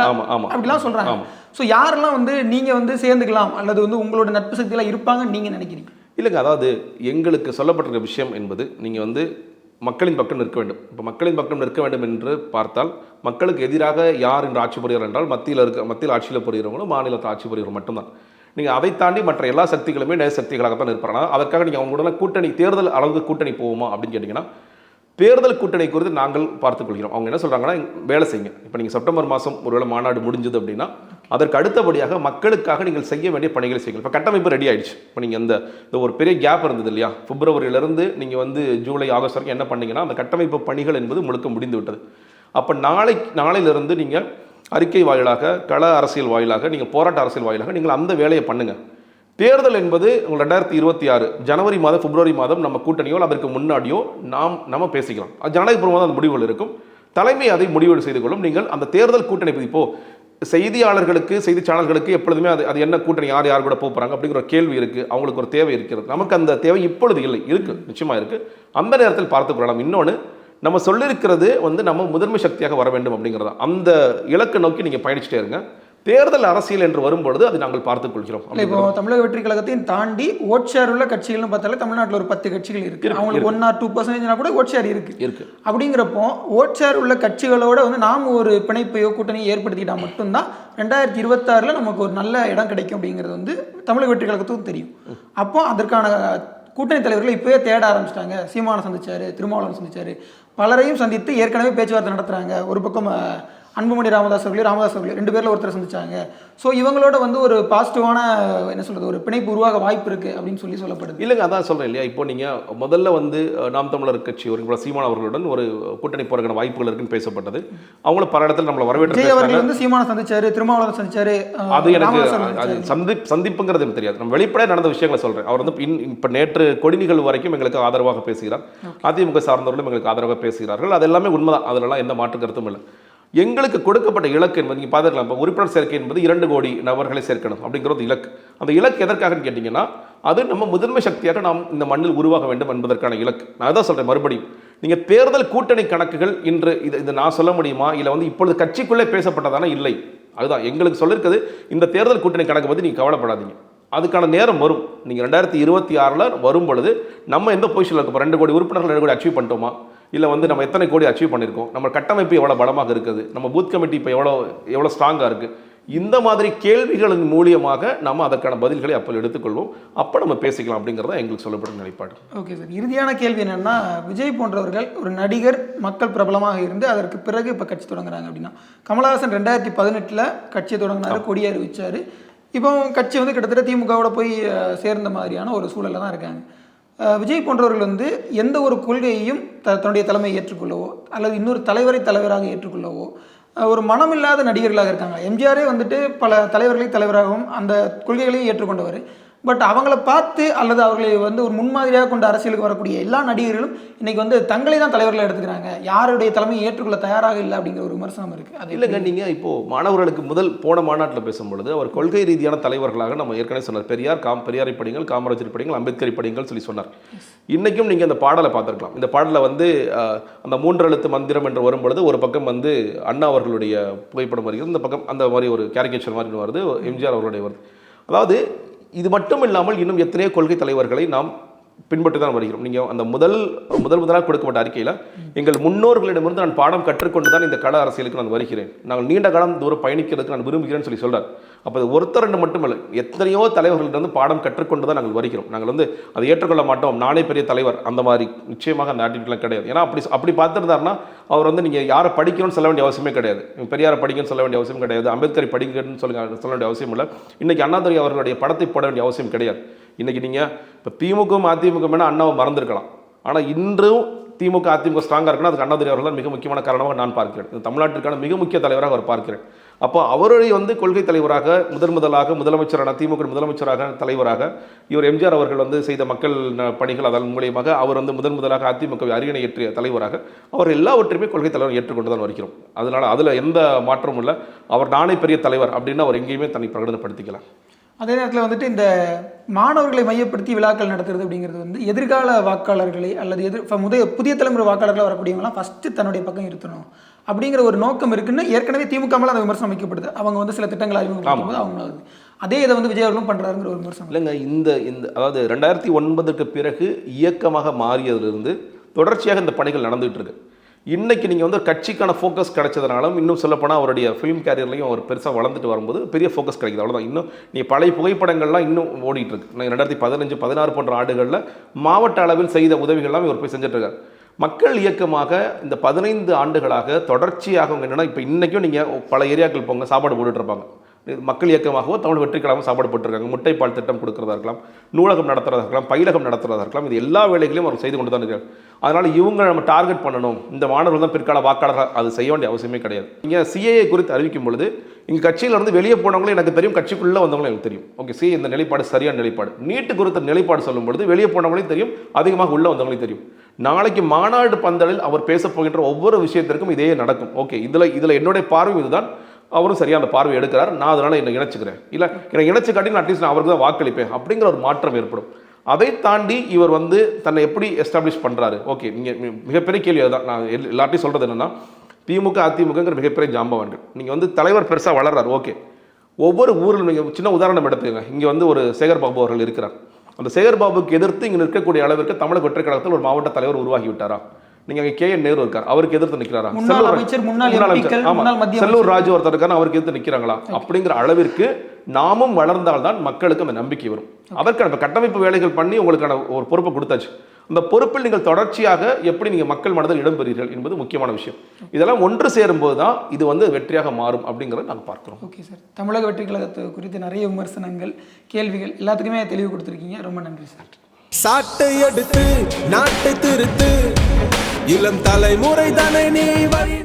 அப்படிலாம் சொல்றாங்க. ஸோ யாரெல்லாம் நீங்க சேர்ந்துக்கலாம் அல்லது உங்களோட நட்பு சக்தியெல்லாம் இருப்பாங்கன்னு நீங்க நினைக்கிறீங்க? இல்லைங்க, அதாவது எங்களுக்கு சொல்லப்பட்டிருக்க விஷயம் என்பது நீங்கள் மக்களின் பக்கம் நிற்க வேண்டும். இப்போ மக்களின் பக்கம் நிற்க வேண்டும் என்று பார்த்தால், மக்களுக்கு எதிராக யார் என்று ஆட்சி புரிகிறார் என்றால் மத்தியில் ஆட்சியில் புரிகிறவங்களும் மாநிலத்தில் ஆட்சி புரிகிறவங்க மட்டும்தான். நீங்கள் அதை தாண்டி மற்ற எல்லா சக்திகளுமே நேர் சக்திகளாகத்தான் இருப்பாங்க. அதற்காக நீங்கள் அவங்களோட கூட்டணி தேர்தல் அளவுக்கு கூட்டணி போவோமா அப்படின்னு கேட்டிங்கன்னா, தேர்தல் கூட்டணி குறித்து நாங்கள் பார்த்துக்கொள்கிறோம். அவங்க என்ன சொல்கிறாங்கன்னா, வேலை செய்யுங்க. இப்போ நீங்கள் செப்டம்பர் மாதம் ஒருவேளை மாநாடு முடிஞ்சது அப்படின்னா, அதற்கு அடுத்தபடியாக மக்களுக்காக நீங்கள் செய்ய வேண்டிய பணிகளை செய்யுங்கள். இப்போ கட்டமைப்பு ரெடி ஆகிடுச்சு. இப்போ நீங்கள் இந்த ஒரு பெரிய கேப் இருந்தது இல்லையா, பிப்ரவரியிலேருந்து நீங்கள் ஜூலை ஆகஸ்ட் வரைக்கும் என்ன பண்ணீங்கன்னா, அந்த கட்டமைப்பு பணிகள் என்பது முழுக்க முடிந்து விட்டது. அப்போ நாளையிலிருந்து நீங்கள் அறிக்கை வாயிலாக, கள அரசியல் வாயிலாக, நீங்கள் போராட்ட அரசியல் வாயிலாக நீங்கள் அந்த வேலையை பண்ணுங்கள். தேர்தல் என்பது 2026 ஜனவரி மாதம், பிப்ரவரி மாதம் நம்ம கூட்டணியோ அதற்கு முன்னாடியோ நம்ம பேசிக்கலாம். ஜனநாயகபூர்வமாக அந்த முடிவுகள் இருக்கும். தலைமை அதை முடிவு செய்து கொள்ளும். நீங்கள் அந்த தேர்தல் கூட்டணி இப்போ செய்தியாளர்களுக்கு செய்தி சேனல்களுக்கு எப்பொழுதுமே அது என்ன கூட்டணி யார் கூட போகிறாங்க அப்படிங்கிற ஒரு கேள்வி இருக்குது, அவங்களுக்கு ஒரு தேவை இருக்கிறது. நமக்கு அந்த தேவை இப்பொழுது இல்லை, இருக்குது, நிச்சயமாக இருக்குது. அந்த நேரத்தில் பார்த்துக்கொள்ளலாம். இன்னொன்று, நம்ம சொல்லியிருக்கிறது வந்து நம்ம முதன்மை சக்தியாக வர வேண்டும் அப்படிங்கிறதா. அந்த இலக்கை நோக்கி நீங்கள் பயணிச்சுட்டே இருங்க. தேர்தல் அரசியல் என்று வரும்பொழுது அதை நாங்கள் பார்த்துக் கொள்கிறோம். இப்போ தமிழக வெற்றி கழகத்தையும் தாண்டி ஓட் ஷேர் உள்ள கட்சிகள்னு பார்த்தாலே தமிழ்நாட்டில் ஒரு 10 கட்சிகள் இருக்கு. அவங்களுக்கு 1 or 2% கூட ஓட் ஷேர் இருக்கு. அப்படிங்கிறப்போ ஓட் ஷேர் உள்ள கட்சிகளோட வந்து நாம் ஒரு பிணைப்பையோ கூட்டணியை ஏற்படுத்திக்கிட்டா மட்டும்தான் 2026 நமக்கு ஒரு நல்ல இடம் கிடைக்கும் அப்படிங்கிறது வந்து தமிழக வெற்றி கழகத்துக்கும் தெரியும். அப்போ அதற்கான கூட்டணி தலைவர்கள் இப்போயே தேட ஆரம்பிச்சிட்டாங்க. சீமானை சந்திச்சாரு, திருமாவளவன் சந்திச்சாரு, பலரையும் சந்தித்து ஏற்கனவே பேச்சுவார்த்தை நடத்துறாங்க. ஒரு பக்கம் அன்புமணி ராமதாஸ் அவர்களே 2 பேரில் ஒருத்தர் சந்திச்சாங்க. ஸோ இவங்களோட வந்து ஒரு பாசிட்டிவான என்ன சொல்கிறது ஒரு பிணைப்பு உருவாக வாய்ப்பு இருக்குது அப்படின்னு சொல்லப்படுது. இல்லைங்க, அதான் சொல்கிறேன் இல்லையா. இப்போ நீங்கள் முதல்ல வந்து நாம் தமிழர் கட்சி ஒரு சீமான் அவர்களுடன் ஒரு கூட்டணி போகிறதுக்கான வாய்ப்புகள் இருக்குன்னு பேசப்பட்டது. அவங்கள பல இடத்துல நம்மளை வரவேற்று விஜய் அவர்கள் வந்து சீமானை சந்திச்சாரு, திருமாவளவன் சந்திச்சாரு. அது எனக்கு அது சந்திப்புங்கிறது எனக்கு தெரியாது. நம்ம வெளிப்படையாக நடந்த விஷயங்களை சொல்கிறேன். அவர் வந்து இப்போ நேற்று கொடி நிகழ்வு வரைக்கும் எங்களுக்கு ஆதரவாக பேசுகிறார். அதிமுக சார்ந்தவர்களும் எங்களுக்கு ஆதரவாக பேசுகிறார்கள். அது எல்லாமே உண்மைதான், அதிலெல்லாம் எந்த மாற்று கருத்தும் இல்லை. எங்களுக்கு கொடுக்கப்பட்ட இலக்கு என்பது நீங்கள் பார்த்துக்கலாம். இப்போ உறுப்பினர் சேர்க்கை என்பது 2 கோடி நபர்களை சேர்க்கணும் அப்படிங்கிறது இலக்கு. அந்த இலக்கு எதற்காகன்னு கேட்டிங்கன்னா, அது நம்ம முதன்மை சக்தியாக நாம் இந்த மண்ணில் உருவாக வேண்டும் என்பதற்கான இலக்கு. நான் அதான் சொல்கிறேன் மறுபடியும். நீங்கள் தேர்தல் கூட்டணி கணக்குகள் இன்று இது நான் சொல்ல முடியுமா, இல்லை வந்து இப்பொழுது கட்சிக்குள்ளே பேசப்பட்டதானா? இல்லை. அதுதான் எங்களுக்கு சொல்லியிருக்குது. இந்த தேர்தல் கூட்டணி கணக்கு பற்றி நீங்கள் கவலைப்படாதீங்க, அதுக்கான நேரம் வரும். நீங்கள் 2026 வரும் பொழுது நம்ம எந்த பொசிஷனில் இருக்கோம், 2 கோடி உறுப்பினர்கள் 2 கோடி அச்சீவ் பண்ணிட்டோமா, இல்லை வந்து நம்ம எத்தனை கோடி அச்சீவ் பண்ணியிருக்கோம், நம்ம கட்டமைப்பு எவ்வளோ பலமாக இருக்குது, நம்ம பூத் கமிட்டி இப்போ எவ்வளோ ஸ்ட்ராங்காக இருக்குது, இந்த மாதிரி கேள்விகளின் மூலியமாக நம்ம அதற்கான பதில்களை அப்போ எடுத்துக்கொள்வோம். அப்போ நம்ம பேசிக்கலாம் அப்படிங்கிறத எங்களுக்கு சொல்லப்படும் நிலைப்பாடு. ஓகே சார், இறுதியான கேள்வி என்னென்னா, விஜய் போன்றவர்கள் ஒரு நடிகர், மக்கள் பிரபலமாக இருந்து அதற்கு பிறகு இப்போ கட்சி தொடங்குறாங்க அப்படின்னா, கமலஹாசன் 2018 கட்சியை தொடங்கினாரு, கொடி அறிவிச்சார். இப்போ கட்சி வந்து கிட்டத்தட்ட திமுகவோட போய் சேர்ந்த மாதிரியான ஒரு சூழலில் தான் இருக்காங்க. விஜய் போன்றவர்கள் வந்து எந்த ஒரு கொள்கையையும் தன்னுடைய தலைமையை ஏற்றுக்கொள்ளவோ அல்லது இன்னொரு தலைவராக ஏற்றுக்கொள்ளவோ ஒரு மனமில்லாத நடிகர்களாக இருக்காங்க. எம்ஜிஆரே வந்துட்டு பல தலைவர்களை தலைவராகவும் அந்த கொள்கைகளையும் ஏற்றுக்கொண்டவர். பட் அவங்கள பார்த்து அல்லது அவர்களை வந்து ஒரு முன்மாதிரியாக கொண்ட அரசியலுக்கு வரக்கூடிய எல்லா நடிகர்களும் இன்னைக்கு வந்து தங்களை தான் தலைவர்களை எடுத்துக்கிறாங்க, யாருடைய தலைமையை ஏற்றுக்கொள்ள தயாராக இல்லை அப்படிங்கிற ஒரு விமர்சனம் இருக்குது. அது இல்லைங்க, நீங்கள் இப்போது மாணவர்களுக்கு போன மாநாட்டில் பேசும்பொழுது அவர் கொள்கை ரீதியான தலைவர்களாக நம்ம ஏற்கனவே சொன்னார். பெரியாரை படிங்கள், காமராஜர் படிங்கள், அம்பேத்கரை படிங்கள் சொல்லி சொன்னார். இன்றைக்கும் நீங்கள் அந்த பாடலை பார்த்துருக்கலாம். இந்த பாடலை வந்து அந்த 3 எழுத்து மந்திரம் என்று வரும்பொழுது ஒரு பக்கம் வந்து அண்ணா அவர்களுடைய புகைப்படம் வருகிறது, இந்த பக்கம் அந்த மாதிரி ஒரு கேரிகேச்சர் மாதிரி வருது, எம்ஜிஆர் அவர்களுடைய வருது. அதாவது இது மட்டும் இல்லாமல் இன்னும் எத்தனையோ கொள்கை தலைவர்களை நாம் பின்பற்றி தான் வருகிறோம். நீங்கள் அந்த முதலாக கொடுக்கப்பட்ட அறிக்கையில் எங்கள் முன்னோர்களிடமிருந்து நான் பாடம் கற்றுக்கொண்டு தான் இந்த கள அரசியலுக்கு நான் வருகிறேன், நாங்கள் நீண்ட காலம் தூரம் பயணிக்கிறதுக்கு நான் விரும்புகிறேன்னு சொல்லி சொல்கிறார். அப்போ அது ஒருத்தர் 2 மட்டும் இல்லை, எத்தனையோ தலைவர்களிடம் பாடம் கற்றுக்கொண்டு தான் நாங்கள் வருகிறோம். நாங்கள் வந்து அதை ஏற்றுக்கொள்ள மாட்டோம், நானே பெரிய தலைவர், அந்த மாதிரி நிச்சயமாக அந்த ஆட்டிடியூட்லாம் கிடையாது. ஏன்னா அப்படி பார்த்துருந்தாருன்னா அவர் வந்து நீங்கள் யாரை படிக்கணும்னு சொல்ல வேண்டிய அவசியமே கிடையாது, பெரியாரை படிக்கணும்னு சொல்ல வேண்டிய அவசியம் கிடையாது, அம்பேத்கரை படிக்கணும்னு சொல்ல வேண்டிய அவசியம் இல்லை, இன்றைக்கி அண்ணாதுரை அவர்களுடைய படத்தை போட வேண்டிய அவசியம் கிடையாது. இன்றைக்கி நீங்கள் இப்போ திமுகவும் அதிமுக வேணால் அண்ணாவை மறந்துருக்கலாம், ஆனால் இன்றும் திமுக அதிமுக ஸ்ட்ராங்காக இருக்குன்னா அதுக்கு அண்ணாதுரை அவர்கள் மிக முக்கியமான காரணமாக நான் பார்க்கிறேன். இந்த தமிழ்நாட்டிற்கான மிக முக்கிய தலைவராக அவர் பார்க்கிறேன். அப்போ அவருடைய வந்து கொள்கை தலைவராக முதலாக முதலமைச்சரான திமுக முதலமைச்சராக தலைவராக இவர் எம்ஜிஆர் அவர்கள் வந்து செய்த மக்கள் பணிகள் அதன் மூலியமாக அவர் வந்து முதலாக அதிமுகவை அரியணை ஏற்றிய தலைவராக அவர் எல்லாவற்றையுமே கொள்கை தலைவர் ஏற்றுக்கொண்டு தான் வருகிறோம். அதனால் அதில் எந்த மாற்றமும் இல்லை. அவர் நானே பெரிய தலைவர் அப்படின்னு அவர் எங்கேயுமே தன்னை பிரகடனப்படுத்திக்கலாம். அதே நேரத்தில் வந்துட்டு இந்த மாணவர்களை மையப்படுத்தி விழாக்கள் நடத்துறது அப்படிங்கிறது வந்து எதிர்கால வாக்காளர்களை அல்லது புதிய தலைமுறை வாக்காளர்களாக வரக்கூடியவங்களாம் ஃபஸ்ட்டு தன்னுடைய பக்கம் இருத்தணும் அப்படிங்கிற ஒரு நோக்கம் இருக்குன்னு ஏற்கனவே திமுக மேலே அந்த விமர்சனம் வைக்கப்படுது. அவங்க வந்து சில திட்டங்களை அறிமுகப்படுத்தும் போது அவங்க அதே இதை வந்து விஜய் அவர்களும் பண்ணுறாருங்கிற ஒரு விமர்சனம் இல்லைங்க. இந்த அதாவது 2009க்கு பிறகு இயக்கமாக மாறியதிலிருந்து தொடர்ச்சியாக இந்த பணிகள் நடந்துகிட்டு இருக்கு. இன்றைக்கி நீங்கள் வந்து கட்சிக்கான ஃபோக்கஸ் கிடைச்சதுனாலும் இன்னும் சொல்லப்போனால் அவருடைய ஃபிலிம் கேரியர்லையும் அவர் பெருசாக வளர்ந்துட்டு வரும்போது பெரிய ஃபோக்கஸ் கிடைக்குது, அவ்வளோதான். இன்னும் நீ பழைய புகைப்படங்கள்லாம் இன்னும் ஓடிட்டு இருக்கு. 2015, 16 போன்ற ஆண்டுகளில் மாவட்ட அளவில் செய்த உதவிகள்லாம் இவர் போய் செஞ்சுட்ருக்கார். மக்கள் இயக்கமாக இந்த 15 ஆண்டுகளாக தொடர்ச்சியாக அவங்க என்னென்னா இப்போ இன்றைக்கும் நீங்கள் பல ஏரியாக்கள் போங்க சாப்பாடு போட்டுட்ருப்பாங்க. மக்கள் இயக்கமாகவோ தமிழ் வெற்றிக்கழகம் சாப்பாடு போட்டிருக்காங்க, முட்டைப்பால் திட்டம் கொடுக்குறதா இருக்கலாம், நூலகம் நடத்துறதா இருக்கலாம், பயிலகம் நடத்துறதா இருக்கலாம், இது எல்லா வேலைகளையும் அவர் செய்து கொண்டு தான் இருக்கார். அதனால் இவங்க நம்ம டார்கெட் பண்ணணும், இந்த மாணவர்கள் தான் பிற்கால வாக்காளர்கள், அது செய்ய வேண்டிய அவசியமே கிடையாது. நீங்கள் சிஏஏ குறித்து அறிவிக்கும் பொழுது எங்கள் கட்சியில் இருந்து வெளியே போனவங்களும் எனக்கு தெரியும், கட்சிக்குள்ளே வந்தவங்களும் எனக்கு தெரியும். ஓகே, சிஏ இந்த நிலைப்பாடு சரியான நிலைப்பாடு. நீட்டு குறித்த நிலைப்பாடு சொல்லும் பொழுது வெளியே போனவங்களையும் தெரியும், அதிகமாக உள்ளே வந்தவங்களையும் தெரியும். நாளைக்கு மாநாடு பந்தலில் அவர் பேச போகின்ற ஒவ்வொரு விஷயத்திற்கும் இதே நடக்கும். ஓகே, இதில் என்னுடைய பார்வை இதுதான். அவரும் சரியா அந்த பார்வை எடுக்கிறார், நான் அதனால என்னை இணைச்சுக்கிறேன், இல்லை என்னை இணைச்சு காட்டி நான் அட்லீஸ்ட் நான் அவருக்கு தான் வாக்களிப்பேன் அப்படிங்கிற ஒரு மாற்றம் ஏற்படும். அதை தாண்டி இவர் வந்து தன்னை எப்படி எஸ்டாப்ளிஷ் பண்ணுறாரு? ஓகே, நீங்கள் மிகப்பெரிய கேள்வி அதுதான். நான் எல்லாத்தையும் சொல்கிறது என்னென்னா, திமுக அதிமுகங்கிற மிகப்பெரிய ஜாம்பவான்கள். நீங்கள் வந்து தலைவர் பெருசாக வளர்றாரு, ஓகே. ஒவ்வொரு ஊரில் நீங்கள் சின்ன உதாரணம் எடுத்துக்கங்க. இங்கே வந்து ஒரு சேகர் பாபு அவர்கள் இருக்கிறார். அந்த சேகர் பாபுக்கு எதிர்த்து இங்கே நிற்கக்கூடிய அளவிற்கு தமிழக வெற்றி கழகத்தில் ஒரு மாவட்ட தலைவர் உருவாகி விட்டாரா? நீங்க அங்கே KN நேரு இருக்கார், அவருக்கு எதிர்த்து நிற்கிறாரா? செல்லூர் ராஜு ஒருத்தர் இருக்காரு, அவருக்கு எதிர்த்து நிற்கிறாங்களா? அப்படிங்கிற அளவிற்கு நாமும் வளர்ந்தால்தான் மக்களுக்கு அந்த நம்பிக்கை வரும். அதற்கான கட்டமைப்பு வேலைகள் பண்ணி உங்களுக்கான ஒரு பொறுப்பை கொடுத்தாச்சு. அந்த பொறுப்பில் நீங்கள் தொடர்ச்சியாக எப்படி நீங்கள் மக்கள் மனதில் இடம்பெறுகிறீர்கள் என்பது முக்கியமான விஷயம். இதெல்லாம் ஒன்று சேரும்போது தான் இது வந்து வெற்றியாக மாறும் அப்படிங்கிறத நாங்கள் பார்க்குறோம். ஓகே சார், தமிழக வெற்றி கழகத்தை குறித்து நிறைய விமர்சனங்கள், கேள்விகள் எல்லாத்துக்குமே தெளிவு கொடுத்துருக்கீங்க. ரொம்ப நன்றி சார். சாட்டை எடுத்து நாட்டை திருத்து, இளம் தலைமுறை தானே நீ